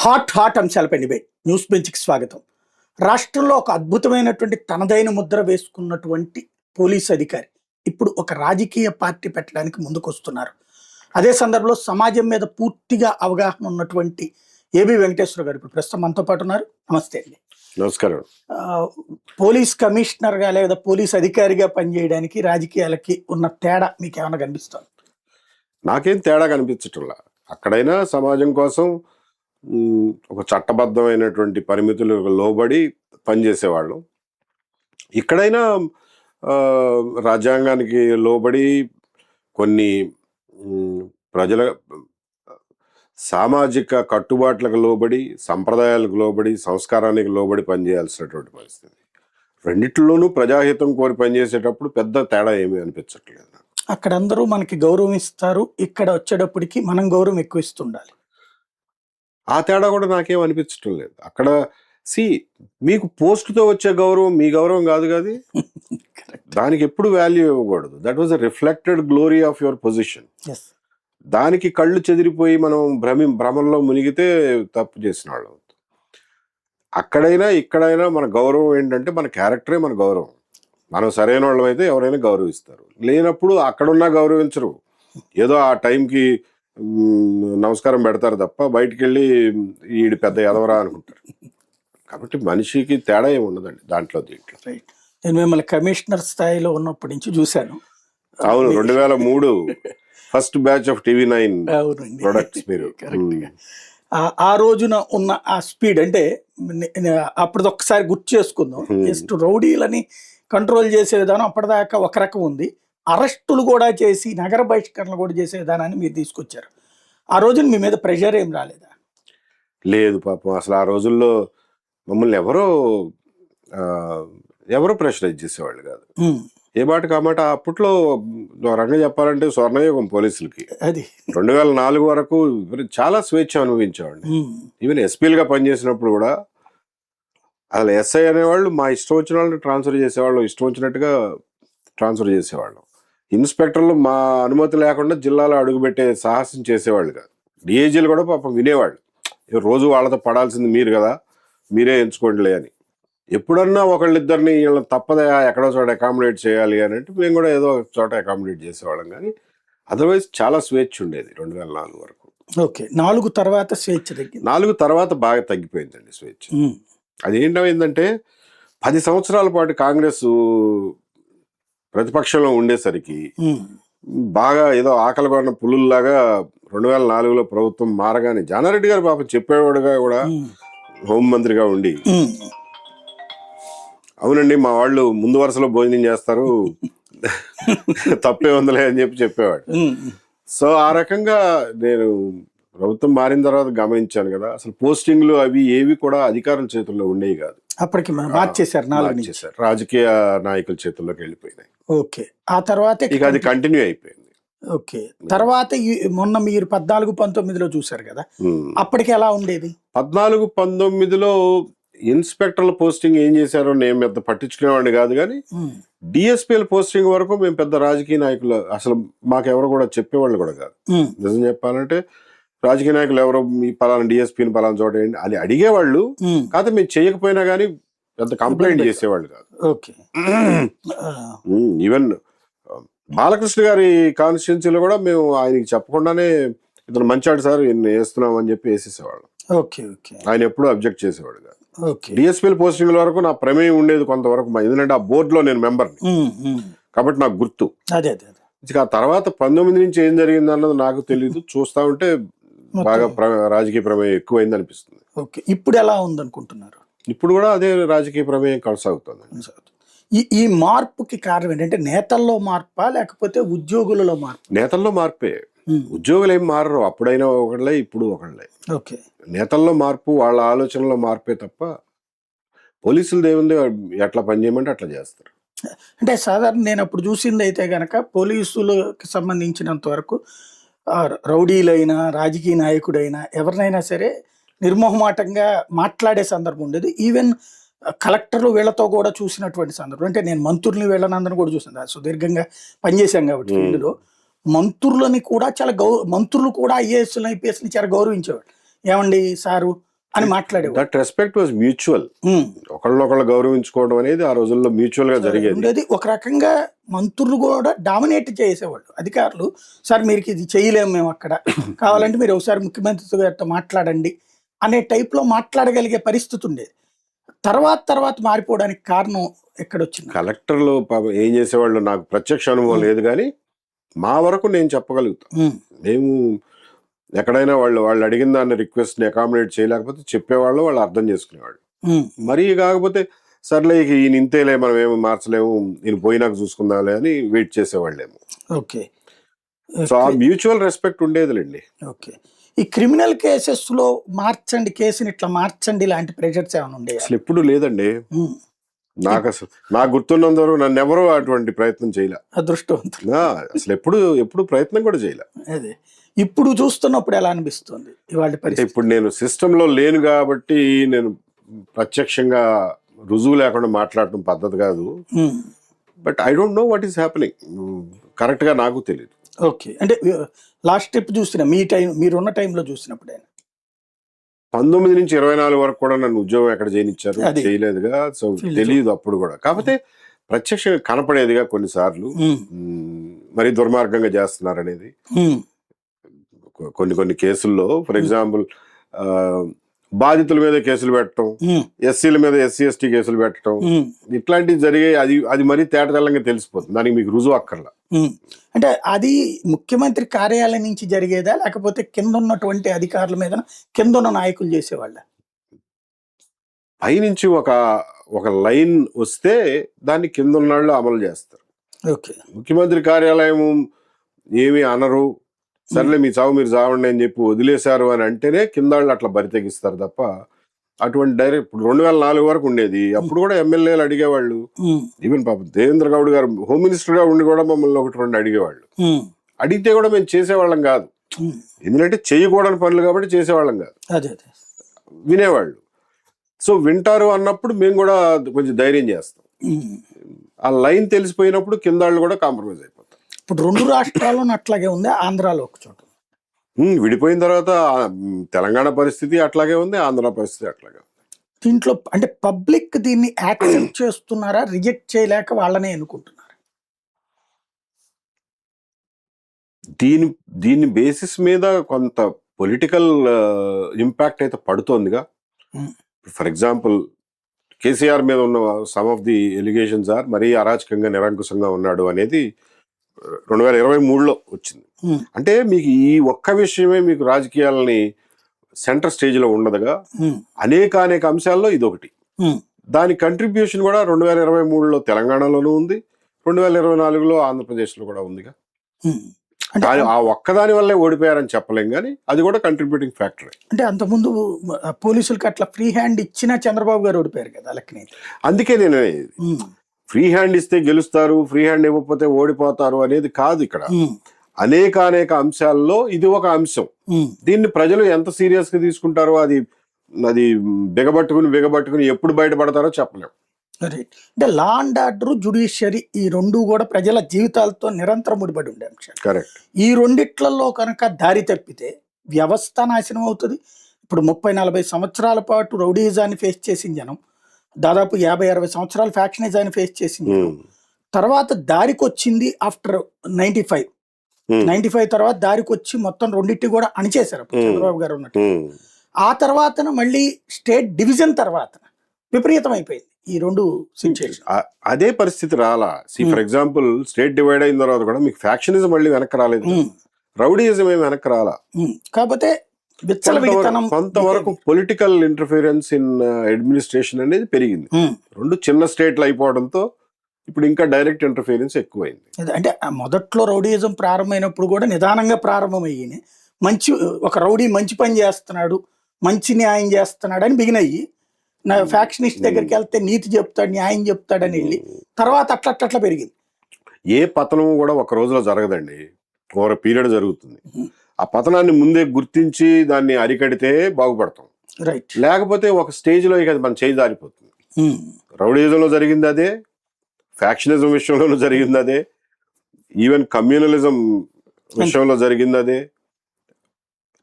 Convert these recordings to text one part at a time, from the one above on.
Hot అంశాలపై debate news బెంచ్కి స్వాగతం. రాష్ట్రంలో ఒక అద్భుతమైనటువంటి తనదైన ముద్ర వేసుకున్నటువంటి పోలీస్ అధికారి ఇప్పుడు ఒక రాజకీయ పార్టీ పెట్టడానికి ముందుకొస్తున్నారు. అదే సందర్భంలో సమాజం మీద పూర్తిగా అవగాహన ఉన్నటువంటి ఏబి వెంకటేశ్వర గారు ఇప్పుడు ప్రస్తుతం మనతో పాటు ఉన్నారు. నమస్తే అండి. నమస్కారం. పోలీస్ కమిషనర్గా లేదా పోలీస్ అధికారిగా పనిచేయడానికి రాజకీయాలకి ఉన్న తేడా మీకు ఏమైనా కనిపిస్తుంది? నాకేం తేడా కనిపించటంలా. అక్కడైనా సమాజం కోసం ఒక చట్టబద్ధమైనటువంటి పరిమితులకు లోబడి పనిచేసేవాళ్ళు. ఇక్కడైనా రాజ్యాంగానికి లోబడి కొన్ని ప్రజల సామాజిక కట్టుబాట్లకు లోబడి, సంప్రదాయాలకు లోబడి, సంస్కారానికి లోబడి పనిచేయాల్సినటువంటి పరిస్థితి. రెండిట్లోనూ ప్రజాహితం కోరి పనిచేసేటప్పుడు పెద్ద తేడా ఏమీ అనిపించట్లేదు. అక్కడ అందరూ మనకి గౌరవం ఇస్తారు, ఇక్కడ వచ్చేటప్పటికి మనం గౌరవం ఎక్కువ ఇస్తుండాలి. ఆ తేడా కూడా నాకేం అనిపించటం లేదు. అక్కడ మీకు పోస్టుతో వచ్చే గౌరవం మీ గౌరవం కాదు కాదు, దానికి ఎప్పుడు వాల్యూ ఇవ్వకూడదు. That was a reflected glory of your position. దానికి కళ్ళు చెదిరిపోయి మనం భ్రమంలో మునిగితే తప్పు చేసిన వాళ్ళం. అక్కడైనా ఇక్కడైనా మన గౌరవం ఏంటంటే మన క్యారెక్టరే మన గౌరవం. మనం సరైన వాళ్ళం అయితే ఎవరైనా గౌరవిస్తారు, లేనప్పుడు అక్కడున్నా గౌరవించరు. ఏదో ఆ టైంకి నమస్కారం పెడతారు తప్ప బయటికి వెళ్ళి ఈడు పెద్ద ఎదవరా అనుకుంటారు. కాబట్టి మనిషికి తేడా ఏమి ఉండదండి దాంట్లో దీంట్లో. నేను మిమ్మల్ని కమిషనర్ స్థాయిలో ఉన్నప్పటి నుంచి చూశాను. అవును, 2003 first batch of TV9 products మీరు. ఆ రోజున ఉన్న ఆ స్పీడ్ అంటే అప్పుడు ఒక్కసారి గుర్తు చేసుకుందాం. జస్ట్ రౌడీలని కంట్రోల్ చేసే విధానం అప్పటిదాకా ఒక రకం ఉంది. అరెస్టులు కూడా చేసి నగర బహిష్కరణలు కూడా చేసే విధానాన్ని మీరు తీసుకొచ్చారు. ఆ రోజున మీ మీద ప్రెషర్ ఏం రాలేదా? లేదు పాపం, అసలు ఆ రోజుల్లో మమ్మల్ని ఎవరో ప్రెషరైజ్ చేసేవాళ్ళు కాదు. ఏ మాట కామాట అప్పట్లో రంగం చెప్పాలంటే స్వర్ణయుగం పోలీసులకి. అది 2004 వరకు చాలా స్వేచ్ఛ అనుభవించేవాడిని. ఈవెన్ ఎస్పీలుగా పనిచేసినప్పుడు కూడా అసలు ఎస్ఐ అనేవాళ్ళు మా ఇష్టం వచ్చిన వాళ్ళని ట్రాన్స్ఫర్ చేసేవాళ్ళు, ఇష్టం వచ్చినట్టుగా ట్రాన్స్ఫర్ చేసేవాళ్ళం. ఇన్స్పెక్టర్లు మా అనుమతి లేకుండా జిల్లాలో అడుగుపెట్టే సాహసం చేసేవాళ్ళు కాదు. డిఐజీలు కూడా పాపం వినేవాళ్ళు, రోజు వాళ్ళతో పడాల్సింది మీరు కదా, మీరే ఎంచుకోండిలే అని. ఎప్పుడన్నా ఒకళ్ళిద్దరిని వీళ్ళని తప్పదా ఎక్కడో చోట అకామిడేట్ చేయాలి అని అంటే మేము కూడా ఏదో ఒక చోట అకామిడేట్ చేసేవాళ్ళం. కానీ అదర్వైజ్ చాలా స్వేచ్ఛ ఉండేది 2004 వరకు. ఓకే, 4 తర్వాత స్వేచ్ఛ తగ్గింది. 4 తర్వాత బాగా తగ్గిపోయిందండి స్వేచ్ఛ. అదేంటంటే 10 సంవత్సరాల పాటు కాంగ్రెస్ ప్రతిపక్షంలో ఉండేసరికి బాగా ఏదో ఆకలి కొన్న పులుల్లాగా 2004లో ప్రభుత్వం మారగానే జానారెడ్డి గారు పాపం చెప్పేవాడుగా కూడా హోంమంత్రిగా ఉండి, అవునండి మా వాళ్ళు ముందు వరుసలో భోజనం చేస్తారు తప్పే ఉందలే అని చెప్పేవాడు. సో ఆ రకంగా నేను ప్రభుత్వం మారిన తర్వాత గమనించాను కదా, అసలు పోస్టింగ్లు అవి ఏవి కూడా అధికారుల చేతుల్లో ఉండేవి కాదు. అప్పటికి మార్చేశారు, రాజకీయ నాయకుల చేతుల్లోకి వెళ్ళిపోయినాయి. ఓకే, ఆ తర్వాత ఇక అది కంటిన్యూ అయిపోయింది. ఓకే, తర్వాత మొన్న మీరు 14-19లో చూసారు కదా, అప్పటికి ఎలా ఉండేది? 14-19లో ఇన్స్పెక్టర్ల పోస్టింగ్ ఏం చేశారో నేను పెద్ద పట్టించుకునేవాడిని కాదు, కానీ డిఎస్పీల పోస్టింగ్ వరకు మేము పెద్ద రాజకీయ నాయకులు అసలు మాకెవరు కూడా చెప్పేవాళ్ళు కూడా కాదు. నిజం చెప్పాలంటే రాజకీయ నాయకులు ఎవరో మీ పలానా డిఎస్పీని పలానా చోట అని అడిగేవాళ్ళు, కాకపోతే మేము చేయకపోయినా కానీ పెద్ద కంప్లైంట్ చేసేవాళ్ళు కాదు. ఓకే, ఈవెన్ బాలకృష్ణ గారి కాన్స్టిట్యున్సీలో కూడా మేము ఆయనకి చెప్పకుండానే ఇతను మంచాడు సార్ వేస్తున్నాం అని చెప్పి వేసేసేవాళ్ళం. ఓకే ఓకే, ఆయన ఎప్పుడూ అబ్జెక్ట్ చేసేవాడు కాదు. డిఎస్పీల పోస్టింగ్ల వరకు నా ప్రమేయం ఉండేది కొంతవరకు, ఎందుకంటే ఆ బోర్డులో నేను మెంబర్ని కాబట్టి నాకు గుర్తు. ఆ తర్వాత 19 నుంచి ఏం జరిగింది అన్నది నాకు తెలియదు. చూస్తా ఉంటే బాగా రాజకీయ ప్రమేయం ఎక్కువైంది అనిపిస్తుంది. ఓకే, ఇప్పుడు ఎలా ఉందనుకుంటున్నారు? ఇప్పుడు కూడా అదే రాజకీయ ప్రమేయం కొనసాగుతుంది. ఈ మార్పుకి కారణం ఏంటంటే నేతల్లో మార్పా లేకపోతే ఉద్యోగులలో మార్పు? నేతల్లో మార్పే, ఉద్యోగులు ఏం మారరు. అప్పుడైనా ఒకళ్ళే, ఇప్పుడు ఒకళ్ళే. ఓకే, నేతల్లో మార్పు, వాళ్ళ ఆలోచనలో మార్పే తప్ప పోలీసులు దేవుంది ఎట్లా పని చేయమంటే అట్లా చేస్తారు. అంటే సాధారణ నేను అప్పుడు చూసింది అయితే గనక పోలీసులకు సంబంధించినంత వరకు రౌడీలైనా రాజకీయ నాయకుడైనా ఎవరినైనా సరే నిర్మోహమాటంగా మాట్లాడే సందర్భం ఉండేది. ఈవెన్ కలెక్టర్లు వీళ్ళతో కూడా చూసినటువంటి సందర్భం, అంటే నేను మంత్రుల్ని వీళ్ళనందరిని కూడా చూసాను, సుదీర్ఘంగా పనిచేశాం కాబట్టి ఫీల్డ్లో. మంత్రులని కూడా చాలా మంత్రులు కూడా ఐఏఎస్లు ఐపీఎస్ని చాలా గౌరవించేవాడు. ఏమండి సారు అని మాట్లాడేవాడు. That respect was mutual. ఒకళ్ళనొకళ్ళు గౌరవించుకోవడం అనేది ఆ రోజుల్లో మ్యూచువల్ గా జరిగేది. ఉండేది. ఒక రకంగా మంత్రులు కూడా డామినేట్ చేసేవాళ్ళు అధికారులు. సార్ మీరు ఇది చేయలేము మేము అక్కడ, కావాలంటే మీరు ఒకసారి ముఖ్యమంత్రి గారితో మాట్లాడండి అనే టైప్ లో మాట్లాడగలిగే పరిస్థితి ఉండేది. తర్వాత మారిపోవడానికి కారణం ఎక్కడొచ్చింది? కలెక్టర్లు ఏం చేసేవాళ్ళు నాకు ప్రత్యక్ష అనుభవం లేదు, కానీ మా వరకు నేను చెప్పగలుగుతాను. మేము ఎక్కడైనా వాళ్ళు అడిగిన దాన్ని రిక్వెస్ట్ ని అకామిడేట్ చేయలేకపోతే చెప్పేవాళ్ళు, వాళ్ళు అర్థం చేసుకునేవాళ్ళు. మరీ కాకపోతే సర్లే ఇక ఈయన ఇంతేలే, మనం ఏమి మార్చలేము, ఈయన పోయినాక చూసుకుందాంలే అని వెయిట్ చేసేవాళ్ళేమో. ఓకే. సో ఆ మ్యూచువల్ రెస్పెక్ట్ ఉండేదిలేండి. ఓకే. ఈ క్రిమినల్ కేసెస్ లో మార్చండి, కేసుని ఇట్లా మార్చండి లాంటి ప్రెషర్స్ ఏమైనా ఉండే? అసలు ఎప్పుడు లేదండి. నాకు గుర్తున్నంత వరకు నన్ను ఎవరూ అటువంటి ప్రయత్నం చేయలే. అదృష్టవంతులు. అసలు ఎప్పుడు ప్రయత్నం కూడా చేయలే. అదే ఇప్పుడు చూస్తున్నప్పుడు ఎలా అనిపిస్తుంది ఇవాళ పరిస్థితి? ఇప్పుడు నేను సిస్టమ్ లో లేను కాబట్టి నేను ప్రత్యక్షంగా రుజువు లేకుండా మాట్లాడటం పద్ధతి కాదు. But I don't know what is happening. Correct గా నాకు తెలియదు. ఓకే. అంటే లాస్ట్ ట్రిప్ చూసిన మీరున్న టైంలో చూసినప్పుడు 19 నుంచి 24 వరకు కూడా నన్ను ఉద్యోగం ఎక్కడ చేయనిచ్చారు, చేయలేదుగా. సో తెలియదు అప్పుడు కూడా. కాకపోతే ప్రత్యక్షంగా కనపడేదిగా కొన్నిసార్లు మరి దుర్మార్గంగా చేస్తున్నారు అనేది. కొన్ని కేసుల్లో ఫర్ ఎగ్జాంపుల్ బాధితుల మీద కేసులు పెట్టడం, ఎస్సీల మీద SC/ST కేసులు పెట్టడం, ఇట్లాంటివి జరిగే అది మరీ తేటతెల్లంగా తెలిసిపోతుంది. దానికి మీకు రుజువు అక్కర్లా. అంటే అది ముఖ్యమంత్రి కార్యాలయం నుంచి జరిగేదా, లేకపోతే కింద ఉన్నటువంటి అధికారుల మీద కింద ఉన్న నాయకులు చేసేవాళ్ళ? పైనుంచి ఒక లైన్ వస్తే దాన్ని కింద ఉన్నాళ్ళు అమలు చేస్తారు. ఓకే. ముఖ్యమంత్రి కార్యాలయం ఏమి అనరు, సర్లే మీ చావు మీరు చావండి అని చెప్పి వదిలేశారు అని అంటేనే కింద వాళ్ళు అట్లా బరి తెగిస్తారు తప్ప అటువంటి డైరెక్ట్. ఇప్పుడు 2004 వరకు ఉండేది. అప్పుడు కూడా ఎమ్మెల్యేలు అడిగేవాళ్ళు. ఈవెన్ పాపం దేవేంద్ర గౌడ్ గారు హోమ్ మినిస్టర్ గా ఉండి కూడా మమ్మల్ని 1-2 అడిగేవాళ్ళు. అడిగితే కూడా మేము చేసేవాళ్ళం కాదు. ఎందుకంటే చేయకూడని పనులు కాబట్టి చేసేవాళ్ళం కాదు, వినేవాళ్ళు. సో వింటారు అన్నప్పుడు మేము కూడా కొంచెం ధైర్యం చేస్తాం. ఆ లైన్ తెలిసిపోయినప్పుడు కింద వాళ్ళు కూడా కాంప్రమైజ్ అయిపోతారు. ఇప్పుడు 2 రాష్ట్రాల్లో అట్లాగే ఉంది, ఆంధ్రాలో ఒక చోట. విడిపోయిన తర్వాత తెలంగాణ పరిస్థితి అట్లాగే ఉంది, ఆంధ్ర పరిస్థితి అట్లాగే ఉంది. దీంట్లో అంటే పబ్లిక్ దీన్ని యాక్సెప్ట్ చేస్తున్నారా, రిజెక్ట్ చేయలేక వాళ్ళనే ఎన్నుకుంటున్నారా? దీని బేసిస్ మీద కొంత పొలిటికల్ ఇంపాక్ట్ అయితే పడుతోందిగా. ఫర్ ఎగ్జాంపుల్ కేసీఆర్ మీద ఉన్న సమ్ ఆఫ్ ది ఎలిగేషన్స్ మరీ అరాచకంగా నిరంకుశంగా ఉన్నాడు అనేది 2023లో వచ్చింది. అంటే మీకు ఈ ఒక్క విషయమే మీకు రాజకీయాలని సెంటర్ స్టేజ్ లో ఉండదుగా, అనేక అంశాల్లో ఇదొకటి. దాని కంట్రిబ్యూషన్ కూడా 2023లో తెలంగాణలోనూ ఉంది, 2024లో ఆంధ్రప్రదేశ్ లో కూడా ఉందిగా. ఆ ఒక్కదాని వల్లే ఓడిపోయారని చెప్పలేం, కానీ అది కూడా కంట్రిబ్యూటింగ్ ఫ్యాక్టర్. అంటే అంతకుముందు పోలీసులకి అట్లా ఫ్రీ హ్యాండ్ ఇచ్చిన చంద్రబాబు గారు ఓడిపోయారు కదా లెక్కనే. అందుకే నేను ఫ్రీ హ్యాండ్ ఇస్తే గెలుస్తారు, ఫ్రీ హ్యాండ్ ఇవ్వకపోతే ఓడిపోతారు అనేది కాదు. ఇక్కడ అనేక అంశాల్లో ఇది ఒక అంశం. దీన్ని ప్రజలు ఎంత సీరియస్ గా తీసుకుంటారో, అది బిగబట్టుకుని ఎప్పుడు బయటపడతారో చెప్పలేం. అంటే లా అండ్ ఆర్డర్, జ్యుడిషియరీ ఈ 2 కూడా ప్రజల జీవితాలతో నిరంతరం ముడిపడి ఉండే అంశాలు. కరెక్ట్. ఈ రెండిట్లలో కనుక దారి తప్పితే వ్యవస్థ నాశనం అవుతుంది. ఇప్పుడు 30-40 సంవత్సరాల పాటు రౌడీజాన్ని ఫేస్ చేసిన జనం, దాదాపు 50-60 సంవత్సరాలు ఫ్యాక్షనిజాన్ని ఫేస్ చేసింది. తర్వాత దారికి వచ్చింది ఆఫ్టర్ 95 తర్వాత దారికి వచ్చి మొత్తం రెండింటి కూడా అణిచేశారు చంద్రబాబు గారు ఉన్నట్టు. ఆ తర్వాత మళ్ళీ స్టేట్ డివిజన్ తర్వాత విపరీతం అయిపోయింది ఈ 2 సిచ్యుయేషన్. అదే పరిస్థితి రాలా. ఫర్ ఎగ్జాంపుల్ స్టేట్ డివైడ్ అయిన తర్వాత కూడా మీకు ఫ్యాక్షనిజం మళ్ళీ వెనక్కి రాలేదు, రౌడీయిజం ఏమి వెనక్కి రాలా. కాకపోతే కొంతవరకు పొలిటికల్ ఇంటర్ఫీరెన్స్ ఇన్ అడ్మినిస్ట్రేషన్ అనేది పెరిగింది. 2 చిన్న స్టేట్లు అయిపోవడంతో ఇప్పుడు ఇంకా డైరెక్ట్ ఇంటర్ఫీరెన్స్ ఎక్కువైంది. అంటే మొదట్లో రౌడీయిజం ప్రారంభమైనప్పుడు కూడా నిదానంగా ప్రారంభమయ్యి ఒక రౌడీ మంచి పని చేస్తున్నాడు, మంచి న్యాయం చేస్తున్నాడు అని బిగినయ్యి, నా ఫ్యాక్షనిస్ట్ దగ్గరికి వెళ్తే నీతి చెప్తాడు, న్యాయం చెప్తాడని వెళ్ళి తర్వాత అట్లా పెరిగింది. ఏ పతనం కూడా ఒక రోజులో జరగదండి, ఓవర్ పీరియడ్ జరుగుతుంది. ఆ పతనాన్ని ముందే గుర్తించి దాన్ని అరికడితే బాగుపడతాం. రైట్. లేకపోతే ఒక స్టేజ్ లో ఇక మన చేయి జారిపోతుంది. రౌడీయిజంలో జరిగింది అదే, ఫ్యాక్షనిజం విషయంలో జరిగింది అదే, ఈవెన్ కమ్యూనలిజం విషయంలో జరిగింది అదే,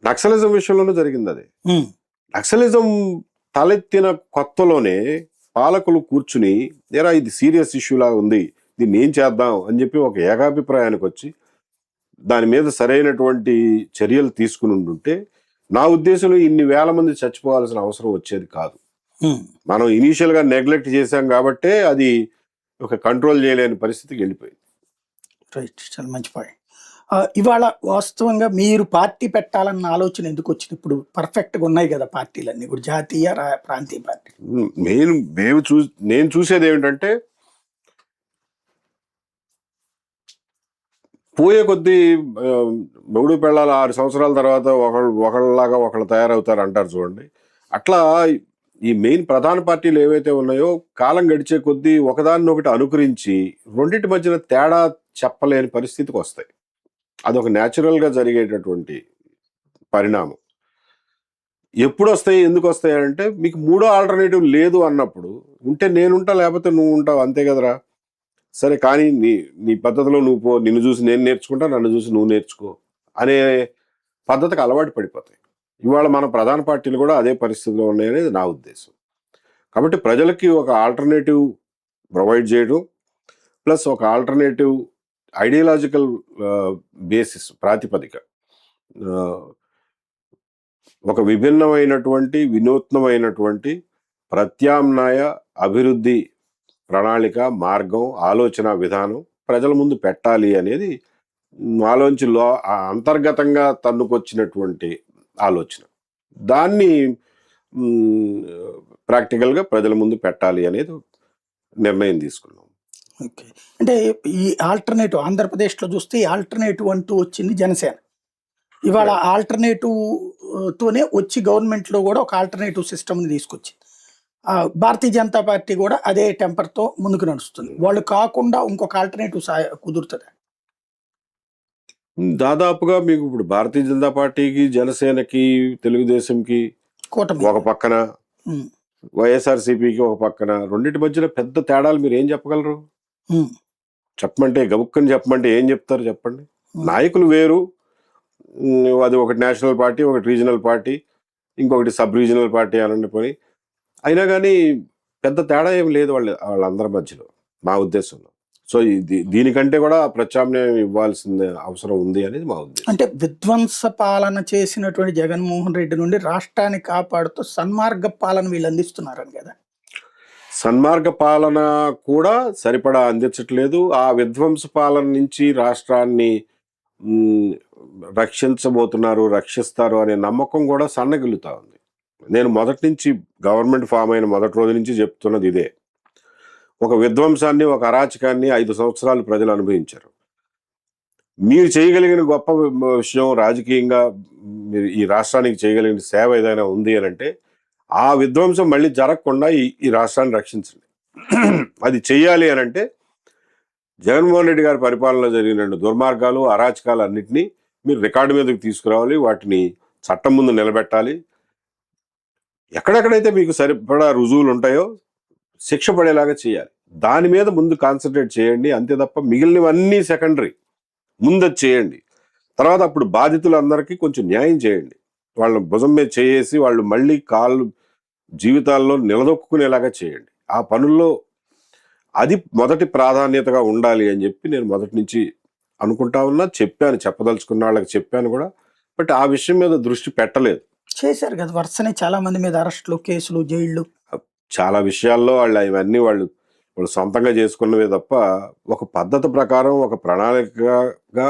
నక్సలిజం విషయంలోనూ జరిగింది అదే. నక్సలిజం తలెత్తిన కొత్తలోనే పాలకులు కూర్చుని ఏరా ఇది సీరియస్ ఇష్యూలా ఉంది, దీన్ని ఏం చేద్దాం అని చెప్పి ఒక ఏకాభిప్రాయానికి వచ్చి దాని మీద సరైనటువంటి చర్యలు తీసుకుని ఉంటే నా ఉద్దేశంలో ఇన్ని వేల మంది చచ్చిపోవాల్సిన అవసరం వచ్చేది కాదు. మనం ఇనీషియల్ గా నెగ్లెక్ట్ చేశాం కాబట్టే అది ఒక కంట్రోల్ చేయలేని పరిస్థితికి వెళ్ళిపోయింది. రైట్, చాలా మంచి పాయింట్. ఇవాళ వాస్తవంగా మీరు పార్టీ పెట్టాలన్న ఆలోచన ఎందుకు వచ్చింది? ఇప్పుడు పర్ఫెక్ట్గా ఉన్నాయి కదా పార్టీలన్నీ, ఇప్పుడు జాతీయ ప్రాంతీయ పార్టీ. నేను చూసేది ఏమిటంటే పోయే కొద్దీ మొగుడు పెళ్ళాలు 6 సంవత్సరాల తర్వాత ఒకళ్ళలాగా ఒకళ్ళు తయారవుతారు అంటారు చూడండి. అట్లా ఈ మెయిన్ ప్రధాన పార్టీలు ఏవైతే ఉన్నాయో కాలం గడిచే కొద్దీ ఒకదాన్ని ఒకటి అనుకరించి రెండింటి మధ్యన తేడా చెప్పలేని పరిస్థితికి వస్తాయి. అదొక న్యాచురల్గా జరిగేటటువంటి పరిణామం. ఎప్పుడు వస్తాయి, ఎందుకు వస్తాయి అంటే మీకు మూడో ఆల్టర్నేటివ్ లేదు అన్నప్పుడు ఉంటే నేనుంటా లేకపోతే నువ్వు ఉంటావు, అంతే కదరా. సరే కానీ నీ పద్ధతిలో నువ్వు పో, నిన్ను చూసి నేను నేర్చుకుంటా, నన్ను చూసి నువ్వు నేర్చుకో అనే పద్ధతికి అలవాటు పడిపోతాయి. ఇవాళ మన ప్రధాన పార్టీలు కూడా అదే పరిస్థితిలో ఉన్నాయనేది నా ఉద్దేశం. కాబట్టి ప్రజలకి ఒక ఆల్టర్నేటివ్ ప్రొవైడ్ చేయడం ప్లస్ ఒక ఆల్టర్నేటివ్ ఐడియాలజికల్ బేసిస్ ప్రాతిపదిక, ఒక విభిన్నమైనటువంటి వినూత్నమైనటువంటి ప్రత్యామ్నాయ అభివృద్ధి ప్రణాళిక, మార్గం, ఆలోచన విధానం ప్రజల ముందు పెట్టాలి అనేది నాలోంచి అంతర్గతంగా తన్నుకొచ్చినటువంటి ఆలోచన. దాన్ని ప్రాక్టికల్గా ప్రజల ముందు పెట్టాలి అనేది నిర్ణయం తీసుకున్నాం. ఓకే, అంటే ఈ ఆల్టర్నేటివ్ ఆంధ్రప్రదేశ్లో చూస్తే ఈ ఆల్టర్నేటివ్ అంటూ వచ్చింది జనసేన. ఇవాళ ఆల్టర్నేటివ్ తోనే వచ్చి గవర్నమెంట్లో కూడా ఒక ఆల్టర్నేటివ్ సిస్టమ్ని తీసుకొచ్చింది. భారతీయ జనతా పార్టీ కూడా అదే టెంపర్తో ముందుకు నడుస్తుంది. వాళ్ళు కాకుండా ఇంకొక ఆల్టర్నేటివ్ కుదురుతుంది. దాదాపుగా మీకు ఇప్పుడు భారతీయ జనతా పార్టీకి, జనసేనకి, తెలుగుదేశంకి కూటమి ఒక పక్కన, వైఎస్ఆర్సీపీకి ఒక పక్కన, రెండింటి మధ్యన పెద్ద తేడాలు మీరు ఏం చెప్పగలరు? చెప్పమంటే గబుక్కని చెప్పమంటే ఏం చెప్తారు చెప్పండి. నాయకులు వేరు, అది ఒకటి నేషనల్ పార్టీ, ఒకటి రీజనల్ పార్టీ, ఇంకొకటి సబ్ రీజనల్ పార్టీ అనండి పోయి. అయినా కానీ పెద్ద తేడా ఏం లేదు వాళ్ళందరి మధ్యలో మా ఉద్దేశంలో. సో దీనికంటే కూడా ప్రత్యామ్నాయం ఇవ్వాల్సిన అవసరం ఉంది అనేది మా ఉద్దేశం. అంటే విధ్వంస పాలన చేసినటువంటి జగన్మోహన్ రెడ్డి నుండి రాష్ట్రాన్ని కాపాడుతూ సన్మార్గ పాలన వీళ్ళు అందిస్తున్నారని కదా. సన్మార్గ పాలన కూడా సరిపడా అందించట్లేదు. ఆ విధ్వంస పాలన నుంచి రాష్ట్రాన్ని రక్షిస్తారు అనే నమ్మకం కూడా సన్నగిల్లుతా ఉంది. నేను మొదటి నుంచి గవర్నమెంట్ ఫామ్ అయిన మొదటి రోజు నుంచి చెప్తున్నది ఇదే. ఒక విధ్వంసాన్ని, ఒక అరాచకాన్ని 5 సంవత్సరాలు ప్రజలు అనుభవించారు. మీరు చేయగలిగిన గొప్ప విషయం రాజకీయంగా మీరు ఈ రాష్ట్రానికి చేయగలిగిన సేవ ఏదైనా ఉంది అని అంటే ఆ విధ్వంసం మళ్ళీ జరగకుండా ఈ రాష్ట్రాన్ని రక్షించండి. అది చెయ్యాలి అని అంటే జగన్మోహన్ రెడ్డి గారి పరిపాలనలో జరిగిన దుర్మార్గాలు, అరాచకాలు అన్నింటినీ మీరు రికార్డు మీదకి తీసుకురావాలి, వాటిని చట్టం ముందు నిలబెట్టాలి. ఎక్కడెక్కడైతే మీకు సరిపడా రుజువులు ఉంటాయో శిక్ష పడేలాగా చేయాలి. దాని మీద ముందు కాన్సన్ట్రేట్ చేయండి, అంతే తప్ప మిగిలినవన్నీ సెకండరీ. ముందు చేయండి, తర్వాత అప్పుడు బాధితులందరికీ కొంచెం న్యాయం చేయండి. వాళ్ళ భుజం మీద చేసి వాళ్ళు మళ్ళీ జీవితాల్లో నిలదొక్కునేలాగా చేయండి. ఆ పనుల్లో అది మొదటి ప్రాధాన్యతగా ఉండాలి అని చెప్పి నేను మొదటి నుంచి అనుకుంటా ఉన్నా, చెప్పదలుచుకున్న వాళ్ళకి చెప్పాను కూడా. బట్ ఆ విషయం మీద దృష్టి పెట్టలేదు. చేశారు కదా వరుసనే చాలా మంది మీద అరెస్టులు, కేసులు, జైళ్లు, చాలా విషయాల్లో వాళ్ళు సొంతంగా చేసుకున్నవే తప్ప ఒక పద్ధతి ప్రకారం ఒక ప్రణాళికగా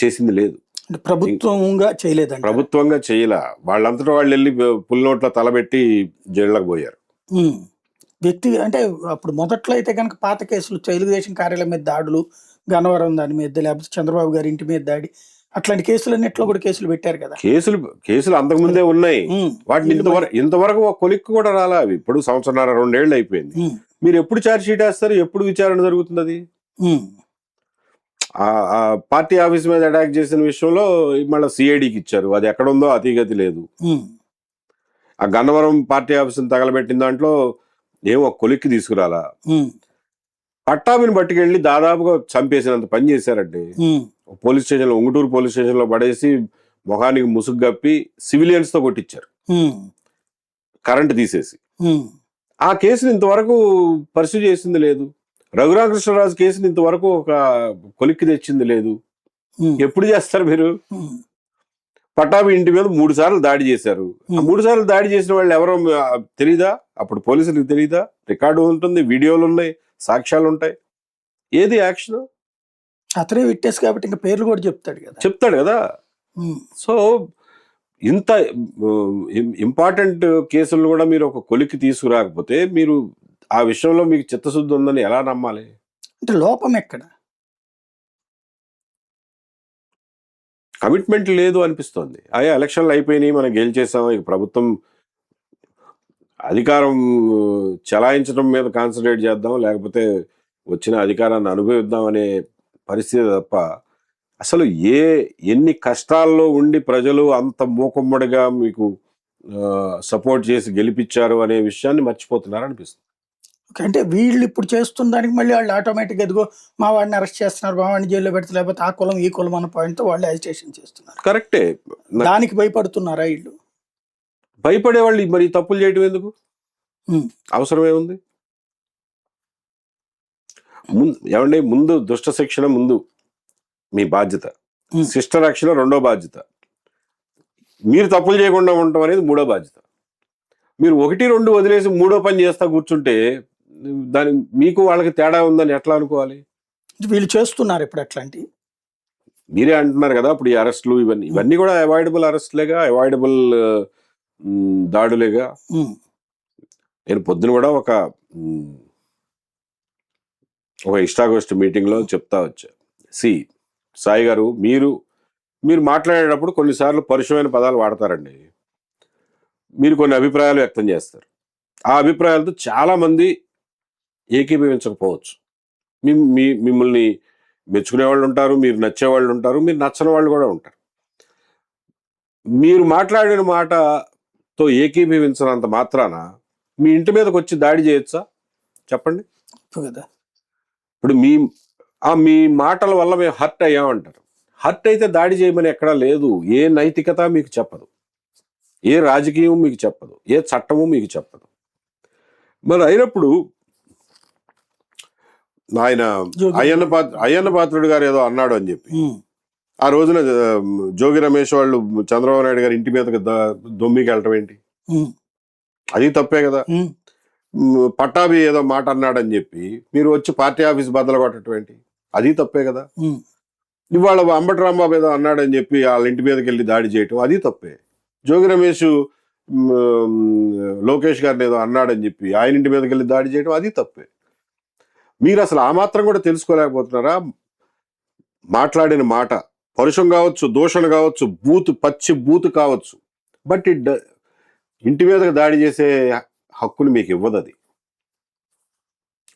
చేసింది లేదు. ప్రభుత్వంగా చేయలేదండి. ప్రభుత్వంగా చేయలే. వాళ్ళంతటా వాళ్ళు వెళ్ళి పులినోట్ల తలబెట్టి జైళ్ళకు పోయారు. వ్యక్తి అంటే అప్పుడు మొదట్లో అయితే కనుక పాత కేసులు, తెలుగుదేశం కార్యాలయం మీద దాడులు, గన్నవరం దాని మీద, లేకపోతే చంద్రబాబు గారి ఇంటి మీద దాడి, అట్లాంటి కేసులన్నిట్లో కూడా కేసులు పెట్టారు కదా. కేసులు అంతకుముందే ఉన్నాయి. వాటిని ఇంతవరకు ఒక కొలిక్కు కూడా రాలా. అవి ఇప్పుడు 1.5-2 ఏళ్ళు అయిపోయింది. మీరు ఎప్పుడు ఛార్జ్ షీట్ వేస్తారు, ఎప్పుడు విచారణ జరుగుతుంది? అది ఆ పార్టీ ఆఫీస్ మీద అటాక్ చేసిన విషయంలో మళ్ళీ సిఐడికి ఇచ్చారు. అది ఎక్కడ ఉందో అతిగతి లేదు. ఆ గన్నవరం పార్టీ ఆఫీసుని తగలబెట్టిన దాంట్లో ఏమో కొలిక్కి తీసుకురాలా. పట్టాభిని పట్టుకెళ్ళి దాదాపుగా చంపేసినంత పని చేశారండి. పోలీస్ స్టేషన్లో, ఉంగుటూరు పోలీస్ స్టేషన్లో పడేసి మొహానికి ముసుగు కప్పి సివిలియన్స్ తో కొట్టించారు కరెంట్ తీసేసి. ఆ కేసుని ఇంతవరకు పర్సూ చేసింది లేదు. రఘురామకృష్ణరాజు కేసుని ఇంతవరకు ఒక కొలిక్కి తెచ్చింది లేదు. ఎప్పుడు చేస్తారు మీరు? పటాభి ఇంటి మీద 3 సార్లు దాడి చేశారు. 3 సార్లు దాడి చేసిన వాళ్ళు ఎవరో తెలీదా? అప్పుడు పోలీసులకు తెలీదా? రికార్డు ఉంటుంది, వీడియోలు ఉన్నాయి, సాక్ష్యాలు ఉంటాయి. ఏది యాక్షన్? అతనే విట్నెస్ కాబట్టి ఇంకా పేర్లు కూడా చెప్తాడు కదా. సో ఇంత ఇంపార్టెంట్ కేసులను కూడా మీరు ఒక కొలిక్కి తీసుకురాకపోతే మీరు ఆ విషయంలో మీకు చిత్తశుద్ధి ఉందని ఎలా నమ్మాలి? అంటే లోపం ఎక్కడ? కమిట్మెంట్ లేదు అనిపిస్తోంది. అయ్యా ఎలక్షన్లు అయిపోయినాయి, మనం గెలిచేసాం, ఇక ప్రభుత్వం అధికారం చలాయించడం మీద కాన్సన్ట్రేట్ చేద్దాం, లేకపోతే వచ్చిన అధికారాన్ని అనుభవిద్దాం అనే పరిస్థితి తప్ప అసలు ఎన్ని కష్టాల్లో ఉండి ప్రజలు అంత మూకుమ్మడిగా మీకు సపోర్ట్ చేసి గెలిపించారు అనే విషయాన్ని మర్చిపోతున్నారు అనిపిస్తుంది. అంటే వీళ్ళు ఇప్పుడు చేస్తున్న దానికి మళ్ళీ వాళ్ళు ఆటోమేటిక్ ఎదుగో మా వాడిని అరెస్ట్ చేస్తున్నారు, మా వాడిని జైల్లో పెడితే, లేకపోతే ఆ కులం ఈ కులం అన్న పాయింట్తో వాళ్ళు అజిటేషన్ చేస్తున్నారు. కరెక్టే. దానికి భయపడుతున్నారా వీళ్ళు? భయపడే వాళ్ళు మరి తప్పులు చేయడం ఎందుకు? అవసరమే ఉంది. ఏమండి, ముందు దుష్ట శిక్షణ ముందు మీ బాధ్యత, శిష్ట రక్షణ రెండో బాధ్యత, మీరు తప్పులు చేయకుండా ఉండటం అనేది మూడో బాధ్యత. మీరు 1, 2 వదిలేసి మూడో పని చేస్తా కూర్చుంటే దాని మీకు వాళ్ళకి తేడా ఉందని ఎట్లా అనుకోవాలి? వీళ్ళు చేస్తున్నారు ఇప్పుడు అట్లాంటి. మీరే అంటున్నారు కదా ఇప్పుడు ఈ అరెస్టులు ఇవన్నీ కూడా అవాయిడబుల్ అరెస్ట్లేగా, అవాయిడబుల్ దాడులేగా. నేను పొద్దున కూడా ఒక ఇష్టాగోష్ఠి మీటింగ్లో చెప్తా వచ్చా, సాయి గారు మీరు మాట్లాడేటప్పుడు కొన్నిసార్లు పరుషమైన పదాలు వాడతారండి. మీరు కొన్ని అభిప్రాయాలు వ్యక్తం చేస్తారు. ఆ అభిప్రాయాలతో చాలా మంది ఏకీభవించకపోవచ్చు. మిమ్మల్ని మెచ్చుకునే వాళ్ళు ఉంటారు, మీరు నచ్చేవాళ్ళు ఉంటారు, మీరు నచ్చని వాళ్ళు కూడా ఉంటారు. మీరు మాట్లాడిన మాటతో ఏకీభవించినంత మాత్రాన మీ ఇంటి మీదకి వచ్చి దాడి చేయొచ్చా? చెప్పండి. ఇప్పుడు మీ మాటల వల్ల మేము హర్ట్ అయ్యామంటారు. హర్ట్ అయితే దాడి చేయమని ఎక్కడా లేదు. ఏ నైతికత మీకు చెప్పదు, ఏ రాజకీయం మీకు చెప్పదు, ఏ చట్టము మీకు చెప్పదు. మరి అయినప్పుడు ఆయన అయ్యన్న పాత్రుడు గారు ఏదో అన్నాడు అని చెప్పి ఆ రోజున జోగి రమేష్ వాళ్ళు చంద్రబాబు నాయుడు గారి ఇంటి మీదకి దొమ్మికి వెళ్ళటం ఏంటి? అది తప్పే కదా. పట్టాభి ఏదో మాట అన్నాడని చెప్పి మీరు వచ్చి పార్టీ ఆఫీస్ బద్దలు కొట్టడం ఏంటి? అది తప్పే కదా. ఇవాళ అంబటి రాంబాబు ఏదో అన్నాడని చెప్పి వాళ్ళ ఇంటి మీదకి వెళ్ళి దాడి చేయటం అది తప్పే. జోగి రమేష్ లోకేష్ గారిని ఏదో అన్నాడని చెప్పి ఆయన ఇంటి మీదకి వెళ్ళి దాడి చేయడం అది తప్పే. మీరు అసలు ఆ మాత్రం కూడా తెలుసుకోలేకపోతున్నారా? మాట్లాడిన మాట పరుషం కావచ్చు, దూషణ కావచ్చు, పచ్చి బూతు కావచ్చు, బట్ ఇంటి మీదకి దాడి చేసే హక్కును మీకు ఇవ్వదు. అది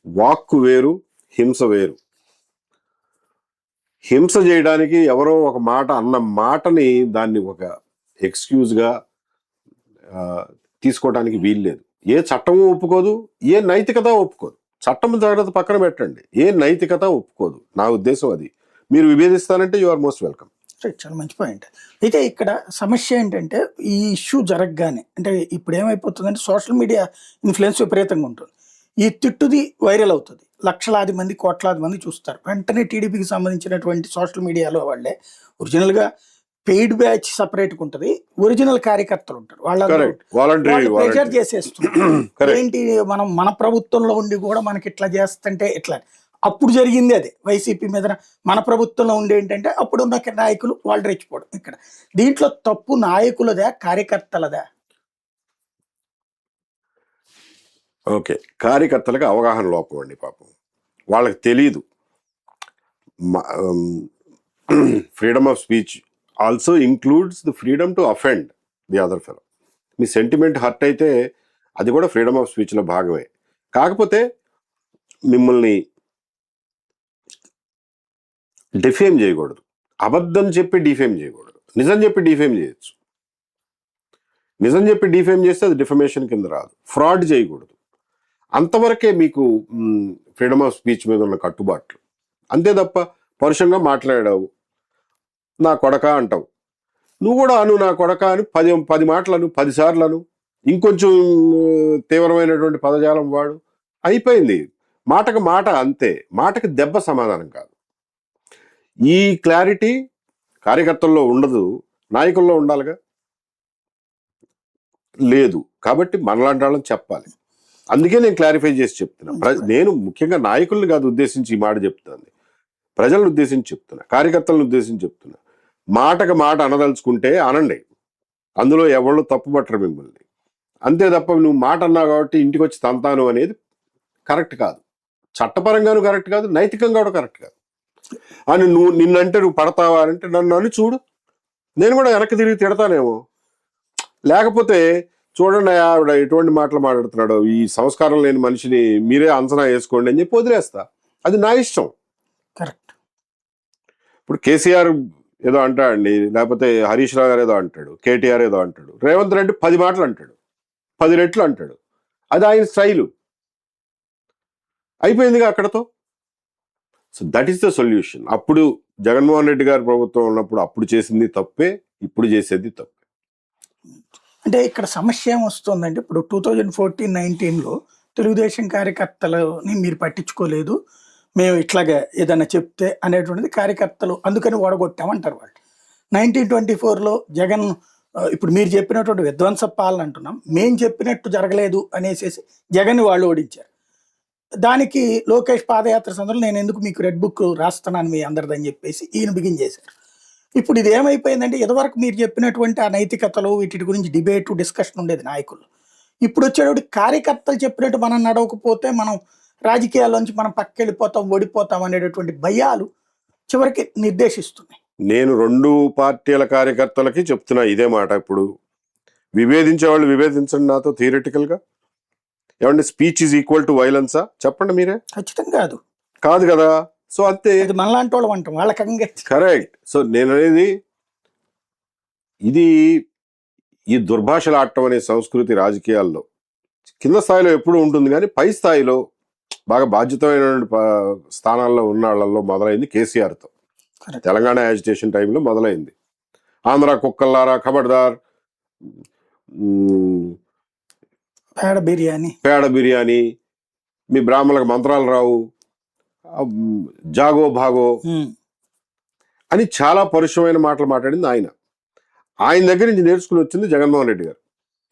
వాక్కు వేరు, హింస వేరు. హింస చేయడానికి ఎవరో ఒక మాట అన్న మాటని దాన్ని ఒక ఎక్స్క్యూజ్గా తీసుకోవడానికి వీల్లేదు. ఏ చట్టము ఒప్పుకోదు, ఏ నైతికత ఒప్పుకోదు. చట్టం జాగ్రత్త పక్కన పెట్టండి, ఏ నైతికత ఒప్పుకోదు. నా ఉద్దేశం అది. మీరు విభేదిస్తానంటే యు ఆర్ మోస్ట్ వెల్కమ్. చాలా మంచి పాయింట్. అయితే ఇక్కడ సమస్య ఏంటంటే ఈ ఇష్యూ జరగగానే అంటే ఇప్పుడు ఏమైపోతుందంటే సోషల్ మీడియా ఇన్ఫ్లుయెన్స్ విపరీతంగా ఉంటుంది. ఈ తిట్టుది వైరల్ అవుతుంది, లక్షలాది మంది కోట్లాది మంది చూస్తారు. వెంటనే టీడీపీకి సంబంధించినటువంటి సోషల్ మీడియాలో వాళ్ళే ఒరిజినల్గా పెయిడ్ బ్యాచ్ సపరేట్గా ఉంటుంది, ఒరిజినల్ కార్యకర్తలు ఉంటారు, వాళ్ళు ప్రెజర్ చేసేస్తున్నారు. ఏంటి మన ప్రభుత్వంలో ఉండి కూడా మనకి ఇట్లా చేస్తుంటే ఎట్లా? అప్పుడు జరిగింది అదే వైసీపీ మీద మన ప్రభుత్వంలో ఉండి ఏంటంటే అప్పుడు ఉన్న నాయకులు వాళ్ళు రెచ్చిపోవడం. ఇక్కడ దీంట్లో తప్పు నాయకులదా కార్యకర్తలదా? ఓకే, కార్యకర్తలకు అవగాహన లోపం అండి. పాపం వాళ్ళకి తెలీదు. Freedom of speech also includes the freedom to offend the other fellow. Me sentiment hurt అయితే అది కూడా ఫ్రీడమ్ ఆఫ్ స్పీచ్లో భాగమే. కాకపోతే మిమ్మల్ని డిఫేమ్ చేయకూడదు, అబద్ధం చెప్పి డిఫేమ్ చేయకూడదు, నిజం చెప్పి డిఫేమ్ చేయొచ్చు. నిజం చెప్పి డిఫేమ్ చేస్తే అది డిఫమేషన్ కింద రాదు. ఫ్రాడ్ చేయకూడదు. అంతవరకే మీకు ఫ్రీడమ్ ఆఫ్ స్పీచ్ మీద ఉన్న కట్టుబాట్లు. అంతే తప్ప పరుషంగా మాట్లాడావు, నా కొడక అంటావు, నువ్వు కూడా అను నా కొడక అని 10 మాటలను 10 సార్లను ఇంకొంచెం తీవ్రమైనటువంటి పదజాలం వాడు, అయిపోయింది. మాటకు మాట అంతే, మాటకి దెబ్బ సమాధానం కాదు. ఈ క్లారిటీ కార్యకర్తల్లో ఉండదు, నాయకుల్లో ఉండాలిగా, లేదు. కాబట్టి మనలాంటి వాళ్ళని చెప్పాలి. అందుకే నేను క్లారిఫై చేసి చెప్తున్నా. నేను ముఖ్యంగా నాయకుల్ని కాదు ఉద్దేశించి ఈ మాట చెప్తాను, ప్రజలను ఉద్దేశించి చెప్తున్నా, కార్యకర్తలను ఉద్దేశించి చెప్తున్నా. మాటకు మాట అనదలుచుకుంటే అనండి, అందులో ఎవళ్ళు తప్పుపట్టరు మిమ్మల్ని. అంతే తప్ప నువ్వు మాట అన్నావు కాబట్టి ఇంటికి వచ్చి తంతాను అనేది కరెక్ట్ కాదు, చట్టపరంగాను కరెక్ట్ కాదు, నైతికంగా కూడా కరెక్ట్ కాదు. అని నిన్నంటే నువ్వు పడతావా అంటే నన్ను అని చూడు, నేను కూడా వెనక్కి తిరిగి తిడతానేమో. లేకపోతే చూడండి ఆవిడ ఎటువంటి మాటలు మాట్లాడుతున్నాడో, ఈ సంస్కారం లేని మనిషిని మీరే అంచనా వేసుకోండి అని చెప్పి వదిలేస్తా. అది నా ఇష్టం. కరెక్ట్. ఇప్పుడు కేసీఆర్ ఏదో అంటాడండి, లేకపోతే హరీష్ రావు గారు ఏదో అంటాడు, కేటీఆర్ ఏదో అంటాడు, రేవంత్ రెడ్డి 10 మాటలు అంటాడు, 10 రెట్లు అంటాడు. అది ఆయన స్టైలు, అయిపోయిందిగా అక్కడతో. So that is the solution. అప్పుడు జగన్మోహన్ రెడ్డి గారి ప్రభుత్వం ఉన్నప్పుడు అప్పుడు చేసింది తప్పే, ఇప్పుడు చేసేది తప్పే. అంటే ఇక్కడ సమస్య ఏం వస్తుందంటే, ఇప్పుడు 2014-19లో తెలుగుదేశం కార్యకర్తలని మీరు పట్టించుకోలేదు, మేము ఇట్లాగా ఏదైనా చెప్తే అనేటువంటిది కార్యకర్తలు అందుకని ఓడగొట్టామంటారు వాళ్ళు. 1924లో జగన్ ఇప్పుడు మీరు చెప్పినటువంటి విధ్వంస పాలన అంటున్నాం, మేము చెప్పినట్టు జరగలేదు అనేసి జగన్ వాళ్ళు ఓడించారు. దానికి లోకేష్ పాదయాత్ర సందర్భంలో నేను ఎందుకు మీకు రెడ్ బుక్ రాస్తున్నాను మీ అందరిదని చెప్పేసి ఈయన బిగిన్ చేశారు. ఇప్పుడు ఇది ఏమైపోయిందంటే, ఇదివరకు మీరు చెప్పినటువంటి ఆ నైతికతలు వీటి గురించి డిబేట్ డిస్కషన్ ఉండేది నాయకులు. ఇప్పుడు వచ్చేటువంటి కార్యకర్తలు చెప్పినట్టు మనం నడవకపోతే మనం రాజకీయాల్లోంచి మనం పక్కెళ్ళిపోతాం, ఓడిపోతాం అనేటటువంటి భయాలు చివరికి నిర్దేశిస్తున్నాయి. నేను 2 పార్టీల కార్యకర్తలకి చెప్తున్నా ఇదే మాట. ఇప్పుడు విభేదించే వాళ్ళు విభేదించండి నాతో థియరిటికల్గా. ఏమంటే స్పీచ్ ఈజ్ ఈక్వల్ టు వైలెన్సా? చెప్పండి మీరే. ఖచ్చితంగా కాదు, కాదు కదా. సో అంతే, అది మనలాంటి వాళ్ళు అంటాం వాళ్ళకంగా. కరెక్ట్. సో నేను అనేది ఇది, ఈ దుర్భాషలు ఆడటం అనే సంస్కృతి రాజకీయాల్లో కింద స్థాయిలో ఎప్పుడు ఉంటుంది, కానీ పై స్థాయిలో బాగా బాధ్యతమైన స్థానాల్లో ఉన్న వాళ్ళల్లో మొదలైంది కేసీఆర్తో. తెలంగాణ యాజిటేషన్ టైంలో మొదలైంది. ఆంధ్ర కుక్కల్లారా ఖబర్దార్, పేడ బిర్యానీ, మీ బ్రాహ్మణులకు మంత్రాలు రావు, జాగో భాగో అని చాలా పరుషమైన మాటలు మాట్లాడింది ఆయన. ఆయన దగ్గర నుంచి నేర్చుకుని వచ్చింది జగన్మోహన్ రెడ్డి గారు.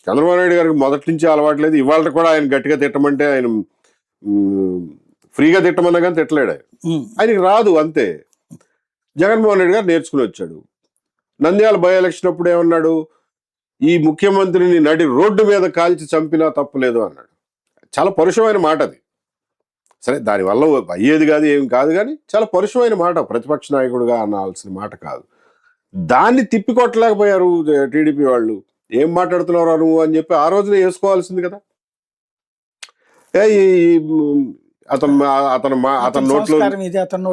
చంద్రబాబు నాయుడు గారికి మొదటి నుంచి అలవాటు లేదు. ఇవాళ కూడా ఆయన గట్టిగా తిట్టమంటే ఆయన ఫ్రీగా తిట్టమన్నా కానీ తిట్టలేడు. ఆయనకి రాదు, అంతే. జగన్మోహన్ రెడ్డి గారు నేర్చుకుని వచ్చాడు. నంద్యాల బై ఎలక్షన్ అప్పుడు ఏమన్నాడు, ఈ ముఖ్యమంత్రిని నడి రోడ్డు మీద కాల్చి చంపినా తప్పులేదు అన్నాడు. చాలా పరుషమైన మాట అది. సరే, దానివల్ల అయ్యేది కాదు, ఏం కాదు, కానీ చాలా పరుషమైన మాట, ప్రతిపక్ష నాయకుడుగా అనాల్సిన మాట కాదు. దాన్ని తిప్పికొట్టలేకపోయారు టీడీపీ వాళ్ళు. ఏం మాట్లాడుతున్నారా నువ్వు అని చెప్పి ఆ రోజునే వేసుకోవాల్సింది కదా. అతని నోట్లో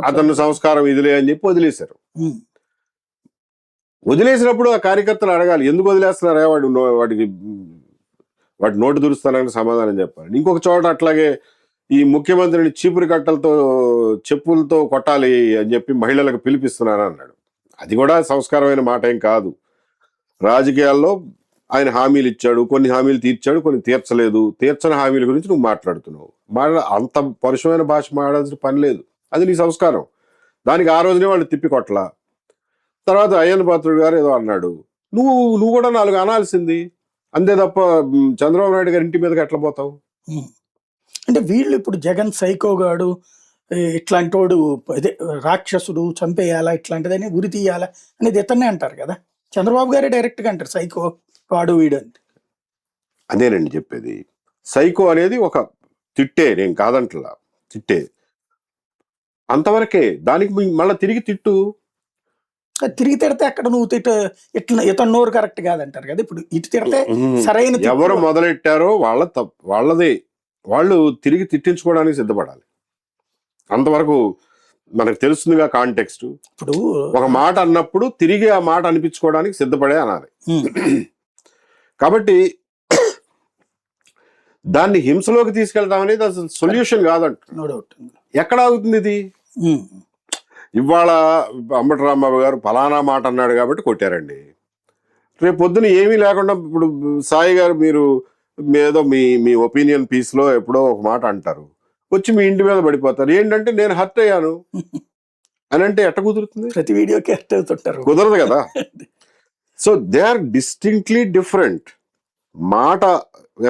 అతను సంస్కారం ఇదిలే అని చెప్పి వదిలేశారు. వదిలేసినప్పుడు ఆ కార్యకర్తలు అడగాలి, ఎందుకు వదిలేస్తున్నారా, వాటి నోటు దురుస్తానని సమాధానం చెప్పాలి. ఇంకొక చోట అట్లాగే ఈ ముఖ్యమంత్రిని చీపురు కట్టలతో చెప్పులతో కొట్టాలి అని చెప్పి మహిళలకు పిలిపిస్తున్నాను అన్నాడు. అది కూడా సంస్కారమైన మాట ఏం కాదు. రాజకీయాల్లో ఆయన హామీలు ఇచ్చాడు, కొన్ని హామీలు తీర్చాడు, కొన్ని తీర్చలేదు. తీర్చని హామీల గురించి నువ్వు మాట్లాడుతున్నావు. అంత పరుషమైన భాష మాట్లాడాల్సిన పని లేదు, అది నీ సంస్కారం. దానికి ఆ రోజునే వాళ్ళు తిప్పి కొట్టలా. తర్వాత అయ్యన్న పాత్రుడు గారు ఏదో అన్నాడు, నువ్వు కూడా 4 అనాల్సింది, అంతే తప్ప చంద్రబాబు నాయుడు గారి ఇంటి మీదకి ఎట్లా పోతావు? అంటే వీళ్ళు ఇప్పుడు జగన్ సైకోగాడు, ఇట్లాంటి వాడు అదే రాక్షసుడు, చంపేయాలా, ఇట్లాంటిదని ఉరి తీయాలా అనేది ఇతన్నే అంటారు కదా. చంద్రబాబు గారే డైరెక్ట్గా అంటారు సైకో వాడు వీడు అని. అదేనండి చెప్పేది. సైకో అనేది ఒక తిట్టే, నేను కాదంటలా, తిట్టే అంతవరకే. దానికి మళ్ళీ తిరిగి తిట్టు, తిరిగి తిడితే అక్కడ నువ్వు ఇట్లా ఇతను నోరు కరెక్ట్ కాదంటారు కదా. ఇప్పుడు ఇటు తిడితే సరైన, ఎవరు మొదలెట్టారో వాళ్ళదే, వాళ్ళు తిరిగి తిట్టించుకోవడానికి సిద్ధపడాలి. అంతవరకు మనకు తెలుస్తుందిగా కాంటెక్స్ట్. ఇప్పుడు ఒక మాట అన్నప్పుడు తిరిగి ఆ మాట అనిపించుకోవడానికి సిద్ధపడే అనాలి. కాబట్టి దాన్ని హింసలోకి తీసుకెళ్తాం అనేది అసలు సొల్యూషన్ కాదంట. ఎక్కడ అవుతుంది ఇది? ఇవాళ అంబటి రాంబాబు గారు ఫలానా మాట అన్నాడు కాబట్టి కొట్టారండి. రేపు పొద్దున ఏమీ లేకుండా ఇప్పుడు సాయి గారు మీరు ఏదో మీ మీ ఒపీనియన్ పీస్లో ఎప్పుడో ఒక మాట అంటారు, వచ్చి మీ ఇంటి మీద పడిపోతారు. ఏంటంటే నేను హర్ట్ అయ్యాను అని అంటే ఎట్ట కుదురుతుంది? ప్రతి వీడియోకి అరెస్ట్ అవుతుంటారు. కుదరదు కదా. So they are distinctly different. మాట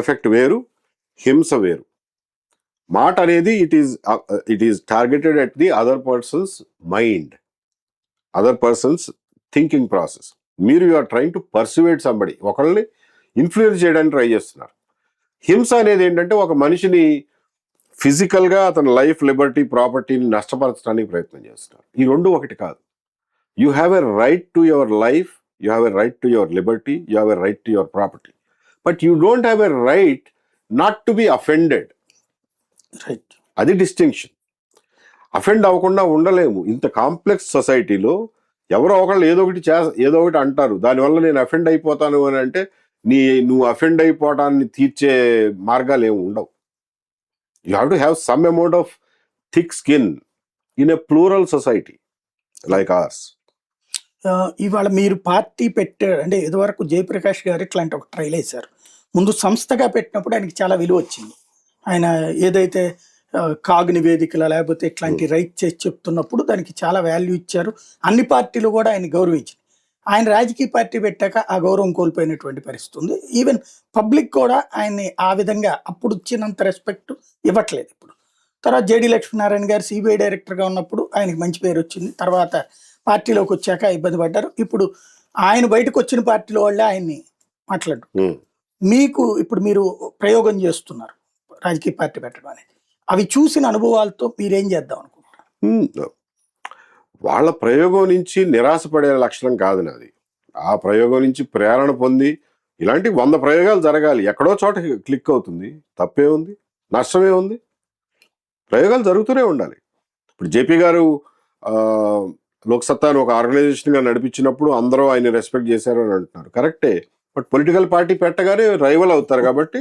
ఎఫెక్ట్ వేరు, హింస వేరు. మాట అనేది it is targeted at the other person's mind, other person's thinking process. మీరు you are trying to persuade somebody, ఒకళ్ళని ఇన్ఫ్లుయెన్స్ చేయడానికి ట్రై చేస్తున్నారు. హింస అనేది ఏంటంటే ఒక మనిషిని ఫిజికల్గా అతని లైఫ్, లిబర్టీ, ప్రాపర్టీని నష్టపరచడానికి ప్రయత్నం చేస్తున్నారు. ఈ రెండు ఒకటి కాదు. You have a right to your life, you have a right to your Liberty, you have a right to your property, but you don't have a right not to be offended. Right. అది distinction. Offend అవ్వకుండా ఉండలేము. ఇంత complex సొసైటీలో ఎవరో ఒకళ్ళు ఏదో ఒకటి అంటారు, దానివల్ల నేను అఫెండ్ అయిపోతాను అని అంటే నువ్వు అఫెండ్ అయిపోవటాన్ని తీర్చే మార్గాలు ఏమి ఉండవు. You have to have some amount of thick skin in a plural society like ours. ఇవాళ మీరు పార్టీ పెట్టారు అంటే ఇదివరకు జయప్రకాష్ గారు ఇట్లాంటి ఒక ట్రైల్ వేశారు. ముందు సంస్థగా పెట్టినప్పుడు ఆయనకి చాలా విలువ వచ్చింది. ఆయన ఏదైతే కాగ్ నివేదికల లేకపోతే ఇట్లాంటి రైట్ చేసి చెప్తున్నప్పుడు దానికి చాలా వాల్యూ ఇచ్చారు. అన్ని పార్టీలు కూడా ఆయన గౌరవించింది. ఆయన రాజకీయ పార్టీ పెట్టాక ఆ గౌరవం కోల్పోయినటువంటి పరిస్థితి ఉంది. ఈవెన్ పబ్లిక్ కూడా ఆయన్ని ఆ విధంగా అప్పుడు ఇచ్చినంత రెస్పెక్ట్ ఇవ్వట్లేదు ఇప్పుడు. తర్వాత జేడి లక్ష్మీనారాయణ గారు సిబిఐ డైరెక్టర్గా ఉన్నప్పుడు ఆయనకి మంచి పేరు వచ్చింది. తర్వాత పార్టీలోకి వచ్చాక ఇబ్బంది పడ్డారు. ఇప్పుడు ఆయన బయటకు వచ్చిన పార్టీల వాళ్ళే ఆయన్ని మాట్లాడు. మీకు ఇప్పుడు మీరు ప్రయోగం చేస్తున్నారు రాజకీయ పార్టీ పెట్టడం అనేది, అవి చూసిన అనుభవాలతో మీరేం చేద్దాం అనుకుంటున్నారు? వాళ్ళ ప్రయోగం నుంచి నిరాశపడే లక్షణం కాదు నాది. ఆ ప్రయోగం నుంచి ప్రేరణ పొంది ఇలాంటి 100 ప్రయోగాలు జరగాలి. ఎక్కడో చోట క్లిక్ అవుతుంది, తప్పే ఉంది, నష్టమే ఉంది. ప్రయోగాలు జరుగుతూనే ఉండాలి. ఇప్పుడు జేపీ గారు లోక్సత్తాను ఒక ఆర్గనైజేషన్గా నడిపించినప్పుడు అందరూ ఆయన రెస్పెక్ట్ చేశారు అని అంటున్నారు, కరెక్టే. బట్ పొలిటికల్ పార్టీ పెట్టగానే రైవల్ అవుతారు కాబట్టి,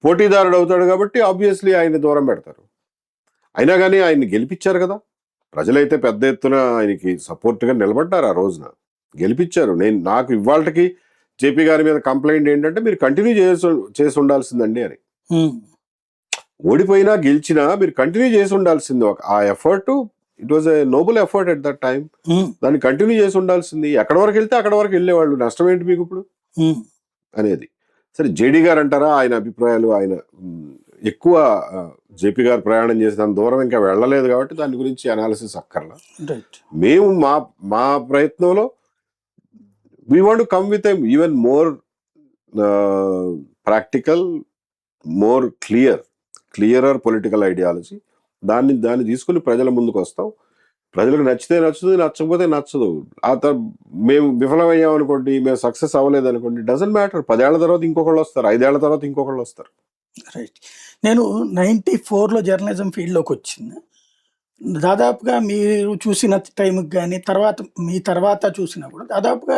పోటీదారుడు అవుతాడు కాబట్టి ఆబ్వియస్లీ ఆయన దూరం పెడతారు. అయినా కానీ ఆయన్ని గెలిపించారు కదా ప్రజలైతే, పెద్ద ఎత్తున ఆయనకి సపోర్ట్గా నిలబడ్డారు. ఆ రోజున గెలిపించారు. నాకు ఇవాళకి జేపీ గారి మీద కంప్లైంట్ ఏంటంటే మీరు కంటిన్యూ చేసి ఉండాల్సిందండి అని. ఓడిపోయినా గెలిచినా మీరు కంటిన్యూ చేసి ఉండాల్సింది. ఆ effort, it was a noble effort at that time. దాన్ని కంటిన్యూ చేసి ఉండాల్సింది. ఎక్కడ వరకు వెళ్తే అక్కడ వరకు వెళ్ళేవాళ్ళు, నష్టం ఏంటి మీకు ఇప్పుడు అనేది. సరే, జేడీ గారు అంటారా, ఆయన అభిప్రాయాలు, ఆయన ఎక్కువ జేపీ గారు ప్రయాణం చేసిన దూరం ఇంకా వెళ్ళలేదు కాబట్టి దాని గురించి అనాలిసిస్ అక్కర్లా. మేము మా ప్రయత్నంలో we want to come with even more practical, more clearer political ideology. దాన్ని తీసుకుని ప్రజల ముందుకు వస్తాం. ప్రజలకు నచ్చితే నచ్చుతుంది, నచ్చకపోతే నచ్చదు. మేము విఫలమయ్యాం అనుకోండి, మేము సక్సెస్ అవ్వలేదు అనుకోండి, డజంట్ మ్యాటర్. 10 ఏళ్ల తర్వాత ఇంకొకళ్ళు వస్తారు, 5 ఏళ్ల తర్వాత ఇంకొకళ్ళు వస్తారు. రైట్. నేను 94లో జర్నలిజం ఫీల్డ్లోకి వచ్చింది. దాదాపుగా మీరు చూసిన టైంకి కానీ మీ తర్వాత చూసినప్పుడు దాదాపుగా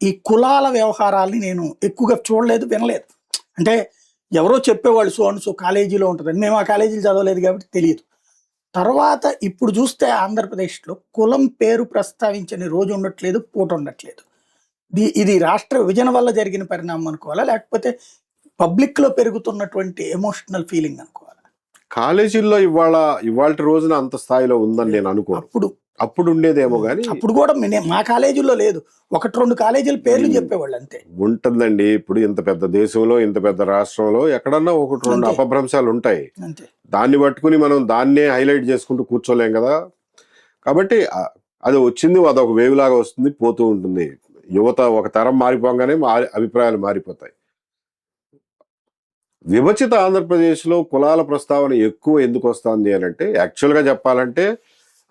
ఈ కులాల వ్యవహారాల్ని నేను ఎక్కువగా చూడలేదు, వినలేదు. అంటే ఎవరో చెప్పేవాళ్ళు సో కాలేజీలో ఉంటుందని, మేము ఆ కాలేజీలు చదవలేదు కాబట్టి తెలియదు. తర్వాత ఇప్పుడు చూస్తే ఆంధ్రప్రదేశ్లో కులం పేరు ప్రస్తావించని రోజు ఉండట్లేదు, పూట ఉండట్లేదు. ఇది రాష్ట్ర విభజన వల్ల జరిగిన పరిణామం అనుకోవాలా, లేకపోతే పబ్లిక్లో పెరుగుతున్నటువంటి ఎమోషనల్ ఫీలింగ్ అనుకోవాలా? కాలేజీల్లో ఇవాళ రోజున అంత స్థాయిలో ఉందని నేను అనుకోను. అప్పుడు ఉండేదేమో కానీ అప్పుడు కూడా మా కాలేజీలో లేదు. 1-2 కాలేజీల పేర్లు చెప్పేవాళ్ళు అంతే. ఉంటుందండి. ఇప్పుడు ఇంత పెద్ద దేశంలో, ఇంత పెద్ద రాష్ట్రంలో ఎక్కడన్నా 1-2 అపభ్రంశాలు ఉంటాయి. దాన్ని పట్టుకుని మనం దాన్నే హైలైట్ చేసుకుంటూ కూర్చోలేం కదా. కాబట్టి అది వచ్చింది, అదొక వేవ్ లాగా వస్తుంది, పోతూ ఉంటుంది. యువత ఒక తరం మారిపోగానే అభిప్రాయాలు మారిపోతాయి. విభజిత ఆంధ్రప్రదేశ్లో కులాల ప్రస్తావన ఎక్కువ ఎందుకు వస్తుంది అని అంటే, యాక్చువల్గా చెప్పాలంటే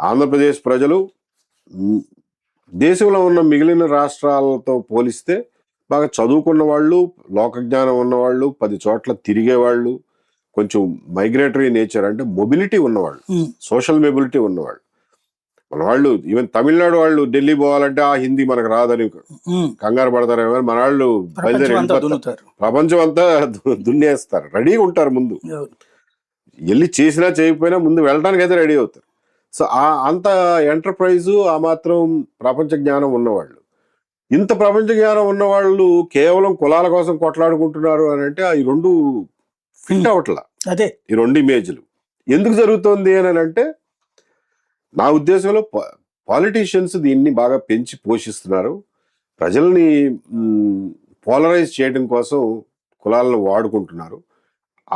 ఆంధ్రప్రదేశ్ ప్రజలు దేశంలో ఉన్న మిగిలిన రాష్ట్రాలతో పోలిస్తే బాగా చదువుకున్న వాళ్ళు, లోకజ్ఞానం ఉన్నవాళ్ళు, 10 చోట్ల తిరిగేవాళ్ళు, కొంచెం మైగ్రేటరీ నేచర్ అంటే మొబిలిటీ ఉన్నవాళ్ళు, సోషల్ మొబిలిటీ ఉన్నవాళ్ళు. మన వాళ్ళు ఈవెన్ తమిళనాడు వాళ్ళు ఢిల్లీ పోవాలంటే ఆ హిందీ మనకు రాదని కంగారు పడతారేమో, మన వాళ్ళు బయలుదేరి ప్రపంచం అంతా దున్నేస్తారు, రెడీగా ఉంటారు. ముందు వెళ్ళి చేసినా చేయకపోయినా ముందు వెళ్ళడానికి అయితే రెడీ అవుతారు. సో అంత ఎంటర్ప్రైజు, ఆ మాత్రం ప్రపంచ జ్ఞానం ఉన్నవాళ్ళు. ఇంత ప్రపంచ జ్ఞానం ఉన్న వాళ్ళు కేవలం కులాల కోసం కొట్లాడుకుంటున్నారు అని అంటే ఈ రెండు ఫిట్ అవట్లా. అదే ఈ రెండు ఇమేజ్లు ఎందుకు జరుగుతోంది అని అంటే నా ఉద్దేశంలో పాలిటీషియన్స్ దీన్ని బాగా పెంచి పోషిస్తున్నారు. ప్రజల్ని పోలరైజ్ చేయడం కోసం కులాలను వాడుకుంటున్నారు.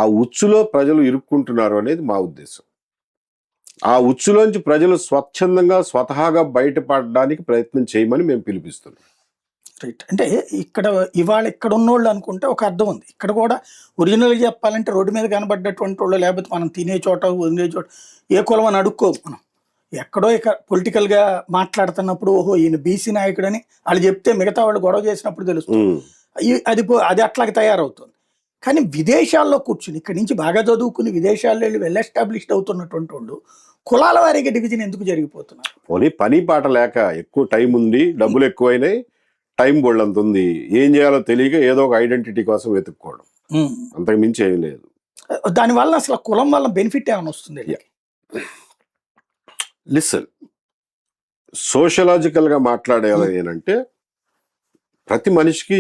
ఆ ఉచ్చులో ప్రజలు ఇరుక్కుంటున్నారు అనేది మా ఉద్దేశం. ఆ ఉచ్చులోంచి ప్రజలు స్వచ్ఛందంగా స్వతహాగా బయటపడడానికి ప్రయత్నం చేయమని మేము పిలిపిస్తున్నాం. రైట్. అంటే ఇక్కడ ఇవాళ ఇక్కడ ఉన్నోళ్ళు అనుకుంటే ఒక అర్థం ఉంది. ఇక్కడ కూడా ఒరిజినల్గా చెప్పాలంటే రోడ్డు మీద కనబడ్డటువంటి వాళ్ళు, లేకపోతే మనం తినే చోట ఉండే చోట ఏ కులం అని అడుక్కోము మనం. ఎక్కడో ఇక పొలిటికల్గా మాట్లాడుతున్నప్పుడు ఓహో ఈయన బీసీ నాయకుడని వాళ్ళు చెప్తే మిగతా వాళ్ళు గొడవ చేసినప్పుడు తెలుస్తుంది. అది అట్లాగే తయారవుతుంది. కానీ విదేశాల్లో కూర్చుని ఇక్కడి నుంచి బాగా చదువుకుని విదేశాల్లో వెళ్ళి వెల్ ఎస్టాబ్లిష్డ్ అవుతున్నటువంటి వాళ్ళు కులాల వారీగా డివిజన్ ఎందుకు జరిగిపోతున్నారు? పోనీ పని పాట లేక, ఎక్కువ టైం ఉంది, డబ్బులు ఎక్కువైనాయి, టైం బోల్డంత ఉంది, ఏం చేయాలో తెలియక ఏదో ఒక ఐడెంటిటీ కోసం వెతుక్కోవడం, అంతకు మించి ఏం లేదు. దానివల్ల అసలు కులం వల్ల బెనిఫిట్ ఏమైనా వస్తుంది? లిసన్, సోషలాజికల్గా మాట్లాడేయాలి ఏంటంటే ప్రతి మనిషికి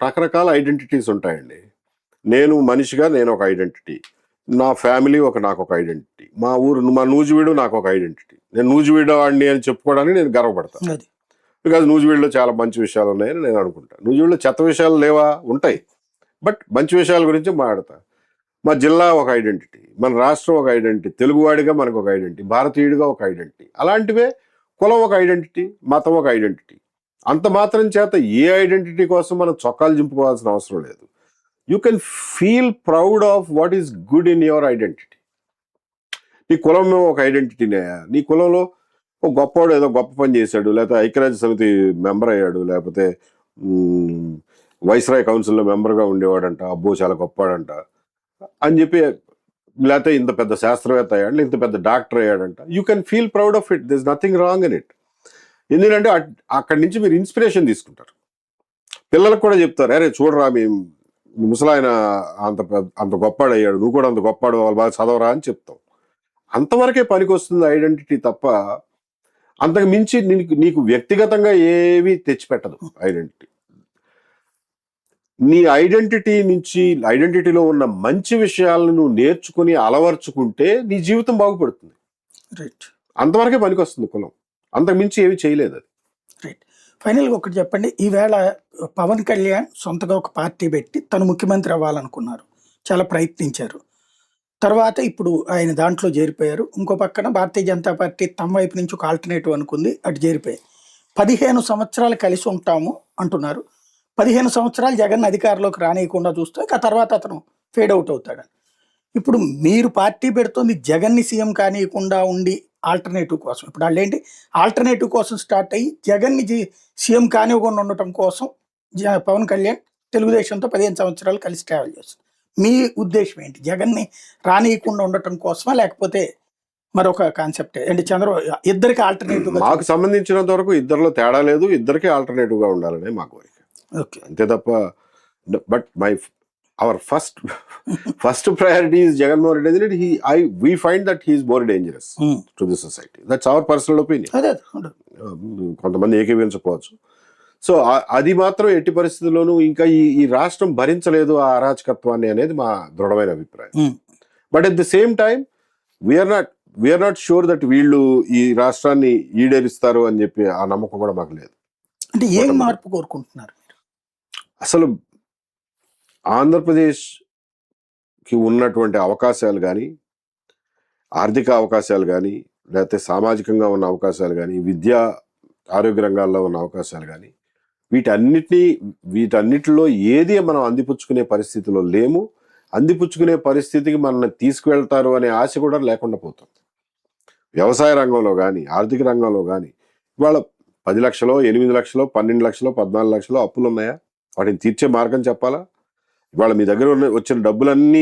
రకరకాల ఐడెంటిటీస్ ఉంటాయండి. నేను మనిషిగా నేను ఒక ఐడెంటిటీ, నా ఫ్యామిలీ నాకు ఒక ఐడెంటిటీ, మా నూజివీడు నాకు ఒక ఐడెంటిటీ. నేను నూజివీడు వాడిని అని చెప్పుకోవడానికి నేను గర్వపడతాను. బికాజ్ నూజివీడులో చాలా మంచి విషయాలు ఉన్నాయని నేను అనుకుంటాను. నూజివీడులో చెత్త విషయాలు లేవా? ఉంటాయి, బట్ మంచి విషయాల గురించి మాట్లాడతా. మా జిల్లా ఒక ఐడెంటిటీ, మన రాష్ట్రం ఒక ఐడెంటిటీ, తెలుగువాడిగా మనకు ఒక ఐడెంటిటీ, భారతీయుడిగా ఒక ఐడెంటిటీ. అలాంటివే కులం ఒక ఐడెంటిటీ, మతం ఒక ఐడెంటిటీ. అంత మాత్రం చేత ఏ ఐడెంటిటీ కోసం మనం చొక్కాలు చింపుకోవాల్సిన అవసరం లేదు. You can feel proud of what is good in your identity. నీ కులం ఒక ఐడెంటిటీనే. నీ కులంలో ఒక గొప్పవాడు ఏదో గొప్ప పని చేశాడు, లేకపోతే ఐక్యరాజ్య సమితి మెంబర్ అయ్యాడు, లేకపోతే వైస్రాయ్ కౌన్సిల్లో మెంబర్గా ఉండేవాడంట, అబ్బో చాలా గొప్పవాడంట అని చెప్పి, లేకపోతే ఇంత పెద్ద శాస్త్రవేత్త అయ్యాడు, ఇంత పెద్ద డాక్టర్ అయ్యాడంట. You can feel proud of it. This nothing wrong in it. ఎందుకంటే అక్కడి నుంచి మీరు ఇన్స్పిరేషన్ తీసుకుంటారు. పిల్లలకు కూడా చెప్తారు, అరే చూడరా మీ ముసలాయన అంత గొప్పవాడు అయ్యాడు, నువ్వు కూడా అంత గొప్పవాడు, వాళ్ళు బాగా చదవరా అని చెప్తాం. అంతవరకే పనికి వస్తుంది ఐడెంటిటీ తప్ప అంతకు మించి నీకు వ్యక్తిగతంగా ఏవి తెచ్చిపెట్టదు ఐడెంటిటీ. నీ ఐడెంటిటీలో ఉన్న మంచి విషయాలను నువ్వు నేర్చుకుని అలవర్చుకుంటే నీ జీవితం బాగుపడుతుంది. రైట్. అంతవరకే పనికి వస్తుంది కులం, అంతకు మించి ఏవి చేయలేదు అది. రైట్. ఫైనల్గా ఒకటి చెప్పండి, ఈవేళ పవన్ కళ్యాణ్ సొంతగా ఒక పార్టీ పెట్టి తను ముఖ్యమంత్రి అవ్వాలనుకున్నారు, చాలా ప్రయత్నించారు. తర్వాత ఇప్పుడు ఆయన దాంట్లో చేరిపోయారు. ఇంకో పక్కన భారతీయ జనతా పార్టీ తమ వైపు నుంచి ఒక ఆల్టర్నేటివ్ అనుకుంది, అటు చేరిపోయాయి. 15 సంవత్సరాలు కలిసి ఉంటాము అంటున్నారు. 15 సంవత్సరాలు జగన్ అధికారంలోకి రానియకుండా చూస్తే ఆ తర్వాత అతను ఫేడ్ అవుట్ అవుతాడని. ఇప్పుడు మీరు పార్టీ పెడుతుంది జగన్ని సీఎం కానియకుండా ఉండి ఆల్టర్నేటివ్ కోసం. ఇప్పుడు వాళ్ళు ఏంటి ఆల్టర్నేటివ్ కోసం స్టార్ట్ అయ్యి జగన్ని సీఎం కానివ్వకుండా ఉండటం కోసం పవన్ కళ్యాణ్ తెలుగుదేశంతో 15 సంవత్సరాలు కలిసి ట్రావెల్ చేస్తారు. మీ ఉద్దేశం ఏంటి? జగన్ని రానియకుండా ఉండటం కోసమా, లేకపోతే మరొక కాన్సెప్ట్ అంటే చంద్రబాబు ఇద్దరికి ఆల్టర్నేటివ్? మాకు సంబంధించినంత వరకు ఇద్దరిలో తేడా లేదు, ఇద్దరికి ఆల్టర్నేటివ్ గా ఉండాలనే మా కోరిక, అంతే తప్ప. But our first priority is Jaganmohan Reddy. we find that he is more dangerous to the society. That's our personal opinion. కొంతమంది ఏకీవించకపోవచ్చు. సో అది మాత్రం ఎట్టి పరిస్థితుల్లోనూ ఇంకా ఈ రాష్ట్రం భరించలేదు ఆ అరాచకత్వాన్ని అనేది మా దృఢమైన అభిప్రాయం. But at the same time we are not sure that వీళ్ళు ఈ రాష్ట్రాన్ని ఈడేరిస్తారు అని చెప్పి ఆ నమ్మకం కూడా మాకు లేదు. అంటే ఏం మార్పు కోరుకుంటున్నారు? అసలు ఆంధ్రప్రదేశ్కి ఉన్నటువంటి అవకాశాలు కానీ, ఆర్థిక అవకాశాలు కానీ, లేకపోతే సామాజికంగా ఉన్న అవకాశాలు కానీ, విద్యా ఆరోగ్య రంగాల్లో ఉన్న అవకాశాలు కానీ, వీటన్నిటిలో ఏది మనం అందిపుచ్చుకునే పరిస్థితిలో లేము. అందిపుచ్చుకునే పరిస్థితికి మనల్ని తీసుకువెళ్తారు అనే ఆశ కూడా లేకుండా పోతుంది. వ్యవసాయ రంగంలో కానీ, ఆర్థిక రంగంలో కానీ ఇవాళ 10 లక్షలు, 8 లక్షలు, 12 లక్షలు, 14 లక్షలు అప్పులు ఉన్నాయా? వాటిని తీర్చే మార్గం చెప్పాలా? ఇవాళ మీ దగ్గర వచ్చిన డబ్బులన్నీ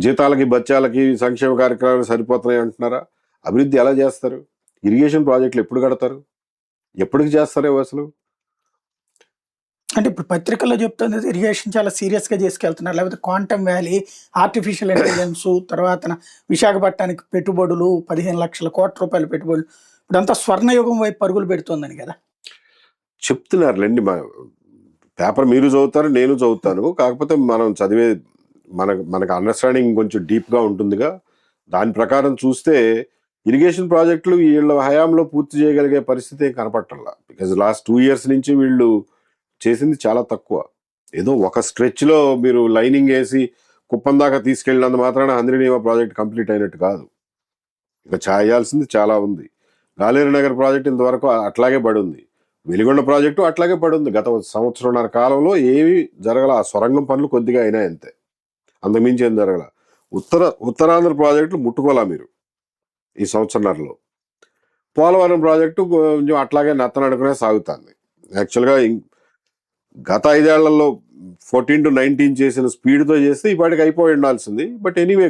జీతాలకి, బత్యాలకి, సంక్షేమ కార్యక్రమాలు సరిపోతున్నాయి అంటున్నారా? అభివృద్ధి ఎలా చేస్తారు? ఇరిగేషన్ ప్రాజెక్టులు ఎప్పుడు కడతారు? ఎప్పటికి చేస్తారే అసలు? అంటే ఇప్పుడు పత్రికల్లో చెప్తుంది ఇరిగేషన్ చాలా సీరియస్గా చేసుకెళ్తున్నారు, లేకపోతే క్వాంటమ్ వ్యాలీ, ఆర్టిఫిషియల్ ఇంటెలిజెన్స్, తర్వాత విశాఖపట్నానికి పెట్టుబడులు 15 లక్షల కోట్ల రూపాయల పెట్టుబడులు ఇప్పుడంతా స్వర్ణయుగం వైపు పరుగులు పెడుతోందని కదా. చెప్తున్నారులేండి. పేపర్ మీరు చదువుతారు, నేను చదువుతాను. కాకపోతే మనం చదివే మనకు అండర్స్టాండింగ్ కొంచెం డీప్గా ఉంటుందిగా. దాని ప్రకారం చూస్తే ఇరిగేషన్ ప్రాజెక్టులు వీళ్ళ హయాంలో పూర్తి చేయగలిగే పరిస్థితి ఏం కనపట్టల్లా. బికాజ్ లాస్ట్ 2 years నుంచి వీళ్ళు చేసింది చాలా తక్కువ. ఏదో ఒక స్ట్రెచ్లో మీరు లైనింగ్ వేసి కుప్పం దాకా తీసుకెళ్ళినంత మాత్రాన హంద్రీనీవా ప్రాజెక్ట్ కంప్లీట్ అయినట్టు కాదు. ఇంకా చేయాల్సింది చాలా ఉంది. గాలేరు నగర్ ప్రాజెక్ట్ ఇంతవరకు అట్లాగే పడుంది. వెలిగొండ ప్రాజెక్టు అట్లాగే పడుంది. గత 1.5 సంవత్సరం కాలంలో ఏమీ జరగల. ఆ సొరంగం పనులు కొద్దిగా అయినాయి అంతే, అంతకుమించి ఏం జరగల. ఉత్తరాంధ్ర ప్రాజెక్టులు ముట్టుకోలా మీరు ఈ సంవత్సరంలో. పోలవరం ప్రాజెక్టు కొంచెం అట్లాగే నత్తనడుకునే సాగుతుంది. యాక్చువల్గా గత 5 ఏళ్లలో 14 to 19 చేసిన స్పీడ్తో చేస్తే ఈ పాటికి అయిపోయి ఉండాల్సింది. బట్ ఎనీవే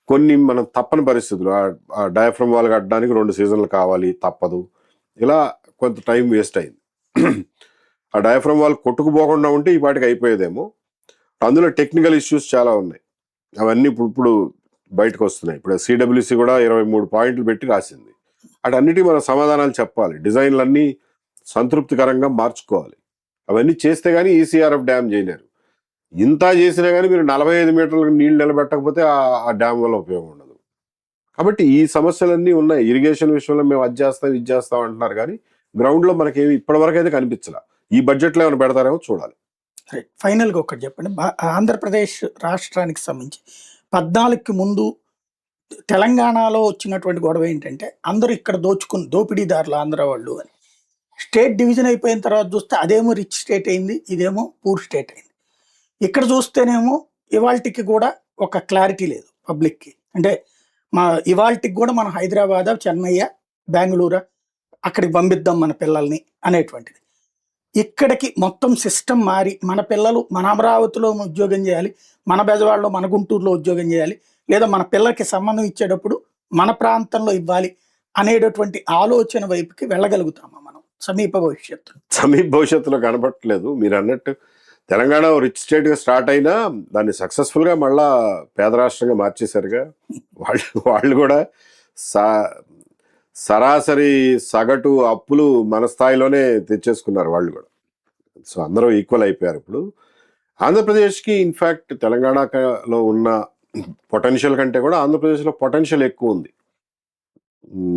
కొన్ని మనం తప్పని పరిస్థితులు, ఆ డయాఫ్రమ్ వాల్ కట్టడానికి 2 seasons కావాలి, తప్పదు. ఇలా కొంత టైం వేస్ట్ అయింది. ఆ డయాఫ్రమ్ వాల్ కొట్టుకుపోకుండా ఉంటే ఈ పాటికి అయిపోయేదేమో. అందులో టెక్నికల్ ఇష్యూస్ చాలా ఉన్నాయి. అవన్నీ ఇప్పుడు బయటకు వస్తున్నాయి. ఇప్పుడు CWC కూడా 23 పాయింట్లు పెట్టి రాసింది. అటన్నిటికీ మనం సమాధానాలు చెప్పాలి. డిజైన్లన్నీ సంతృప్తికరంగా మార్చుకోవాలి. అవన్నీ చేస్తే కానీ ECRF డ్యామ్ చేయలేరు. ఇంత చేసినా కానీ మీరు 45 మీటర్లకు నీళ్లు నిలబెట్టకపోతే ఆ డ్యామ్ వల్ల ఉపయోగం ఉండదు. కాబట్టి ఈ సమస్యలన్నీ ఉన్నాయి. ఇరిగేషన్ విషయంలో మేము అది చేస్తాం ఇది చేస్తాం అంటున్నారు, కానీ గ్రౌండ్లో మనకేమి ఇప్పటివరకు అయితే కనిపించలా. ఈ బడ్జెట్లో ఏమైనా పెడతారేమో చూడాలి. రైట్. ఫైనల్గా ఒకటి చెప్పండి. ఆంధ్రప్రదేశ్ రాష్ట్రానికి సంబంధించి 14కి ముందు తెలంగాణలో వచ్చినటువంటి గొడవ ఏంటంటే అందరూ ఇక్కడ దోపిడీదారులు ఆంధ్ర వాళ్ళు అని. స్టేట్ డివిజన్ అయిపోయిన తర్వాత చూస్తే అదేమో రిచ్ స్టేట్ అయింది, ఇదేమో పూర్ స్టేట్ అయింది. ఇక్కడ చూస్తేనేమో ఇవాల్టికి కూడా ఒక క్లారిటీ లేదు పబ్లిక్కి. అంటే ఇవాల్టికి కూడా మనం హైదరాబాద్, చెన్నై, బెంగళూరు అక్కడికి పంపిద్దాం మన పిల్లల్ని అనేటువంటిది. ఇక్కడికి మొత్తం సిస్టమ్ మారి మన పిల్లలు మన అమరావతిలో ఉద్యోగం చేయాలి, మన బెజవాడలో మన గుంటూరులో ఉద్యోగం చేయాలి, లేదా మన పిల్లలకి సంబంధం ఇచ్చేటప్పుడు మన ప్రాంతంలో ఇవ్వాలి అనేటటువంటి ఆలోచన వైపుకి వెళ్ళగలుగుతామా మనం సమీప భవిష్యత్తులో? కనబట్టలేదు. మీరు అన్నట్టు తెలంగాణ రిచ్ స్టేట్గా స్టార్ట్ అయినా దాన్ని సక్సెస్ఫుల్గా మళ్ళా పేద రాష్ట్రంగా మార్చేశారుగా. వాళ్ళు కూడా సరాసరి సగటు అప్పులు మన స్థాయిలోనే తెచ్చేసుకున్నారు వాళ్ళు కూడా. సో అందరూ ఈక్వల్ అయిపోయారు. ఇప్పుడు ఆంధ్రప్రదేశ్కి ఇన్ఫ్యాక్ట్ తెలంగాణలో ఉన్న పొటెన్షియల్ కంటే కూడా ఆంధ్రప్రదేశ్లో పొటెన్షియల్ ఎక్కువ ఉంది.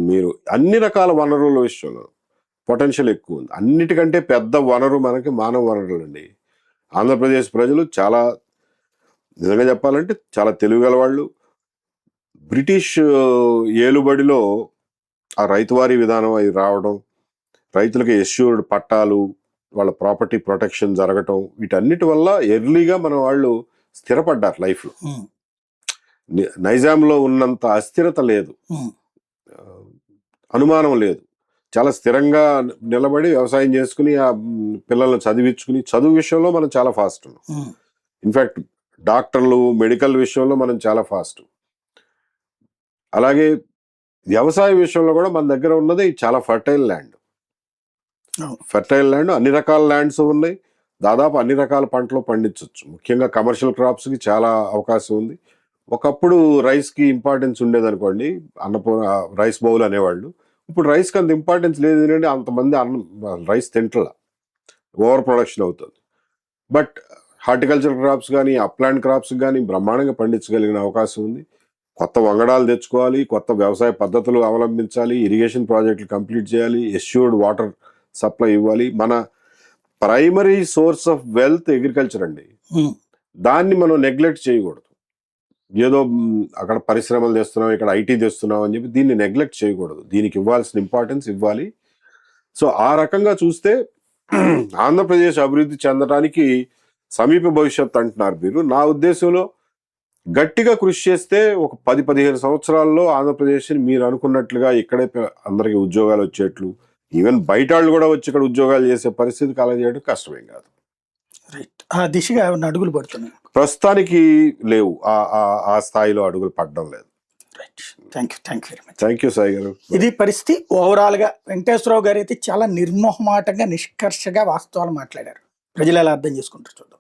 మీరు అన్ని రకాల వనరుల విషయంలో పొటెన్షియల్ ఎక్కువ ఉంది. అన్నిటికంటే పెద్ద వనరు మనకి మానవ వనరులు అండి. ఆంధ్రప్రదేశ్ ప్రజలు చాలా, నిజంగా చెప్పాలంటే చాలా తెలివిగల వాళ్ళు. బ్రిటిష్ ఏలుబడిలో ఆ రైతువారీ విధానం అది రావడం, రైతులకి ఎష్యూర్డ్ పట్టాలు, వాళ్ళ ప్రాపర్టీ ప్రొటెక్షన్ జరగటం, వీటన్నిటి వల్ల ఎర్లీగా మన వాళ్ళు స్థిరపడ్డారు లైఫ్లో. నైజాంలో ఉన్నంత అస్థిరత లేదు, అనుమానం లేదు. చాలా స్థిరంగా నిలబడి వ్యవసాయం చేసుకుని ఆ పిల్లల్ని చదివించుకుని, చదువు విషయంలో మనం చాలా ఫాస్ట్ ఉన్నాం. ఇన్ఫ్యాక్ట్ డాక్టర్లు, మెడికల్ విషయంలో మనం చాలా ఫాస్ట్. అలాగే వ్యవసాయ విషయంలో కూడా మన దగ్గర ఉన్నది చాలా ఫర్టైల్ ల్యాండ్. అన్ని రకాల ల్యాండ్స్ ఉన్నాయి. దాదాపు అన్ని రకాల పంటలు పండించవచ్చు. ముఖ్యంగా కమర్షియల్ క్రాప్స్కి చాలా అవకాశం ఉంది. ఒకప్పుడు రైస్కి ఇంపార్టెన్స్ ఉండేది అనుకోండి, రైస్ బౌల్ అనేవాళ్ళు. ఇప్పుడు రైస్కి అంత ఇంపార్టెన్స్ లేదు, ఎందుకంటే అంతమంది రైస్ తింటలా, ఓవర్ ప్రొడక్షన్ అవుతుంది. బట్ హార్టికల్చర్ క్రాప్స్ కానీ అప్లాండ్ క్రాప్స్ కానీ బ్రహ్మాండంగా పండించగలిగిన అవకాశం ఉంది. కొత్త వంగడాలు తెచ్చుకోవాలి, కొత్త వ్యవసాయ పద్ధతులు అవలంబించాలి, ఇరిగేషన్ ప్రాజెక్టులు కంప్లీట్ చేయాలి, ఎష్యూర్డ్ వాటర్ సప్లై ఇవ్వాలి. మన primary source of wealth agriculture అండి. దాన్ని మనం నెగ్లెక్ట్ చేయకూడదు. ఏదో అక్కడ పరిశ్రమలు తెస్తున్నాం, ఇక్కడ IT తెస్తున్నాం అని చెప్పి దీన్ని నెగ్లెక్ట్ చేయకూడదు. దీనికి ఇవ్వాల్సిన ఇంపార్టెన్స్ ఇవ్వాలి. సో ఆ రకంగా చూస్తే ఆంధ్రప్రదేశ్ అభివృద్ధి చెందడానికి సమీప భవిష్యత్తు అంటున్నారు మీరు. నా ఉద్దేశంలో గట్టిగా కృషి చేస్తే ఒక 10-15 సంవత్సరాల్లో ఆంధ్రప్రదేశ్ని మీరు అనుకున్నట్లుగా ఇక్కడే అందరికీ ఉద్యోగాలు వచ్చేట్లు, ఈవెన్ బయట వాళ్ళు కూడా వచ్చి ఇక్కడ ఉద్యోగాలు చేసే పరిస్థితి కలగజేయడం కష్టమేం కాదు. రైట్. ఆ దిశగా అడుగులు పడుతున్నాయి. ప్రస్తుతానికి లేవు, ఆ స్థాయిలో అడుగులు పడడం లేదు. Right. Thank you very much. Thank you Sai గారు. ఇది పరిస్థితి. ఓవరాల్గా వెంకటేశ్వరరావు గారు అయితే చాలా నిర్మోహమాటంగా, నిష్కర్షగా వాస్తవాలు మాట్లాడారు. ప్రజలు ఎలా అర్థం చేసుకుంటారు చూద్దాం.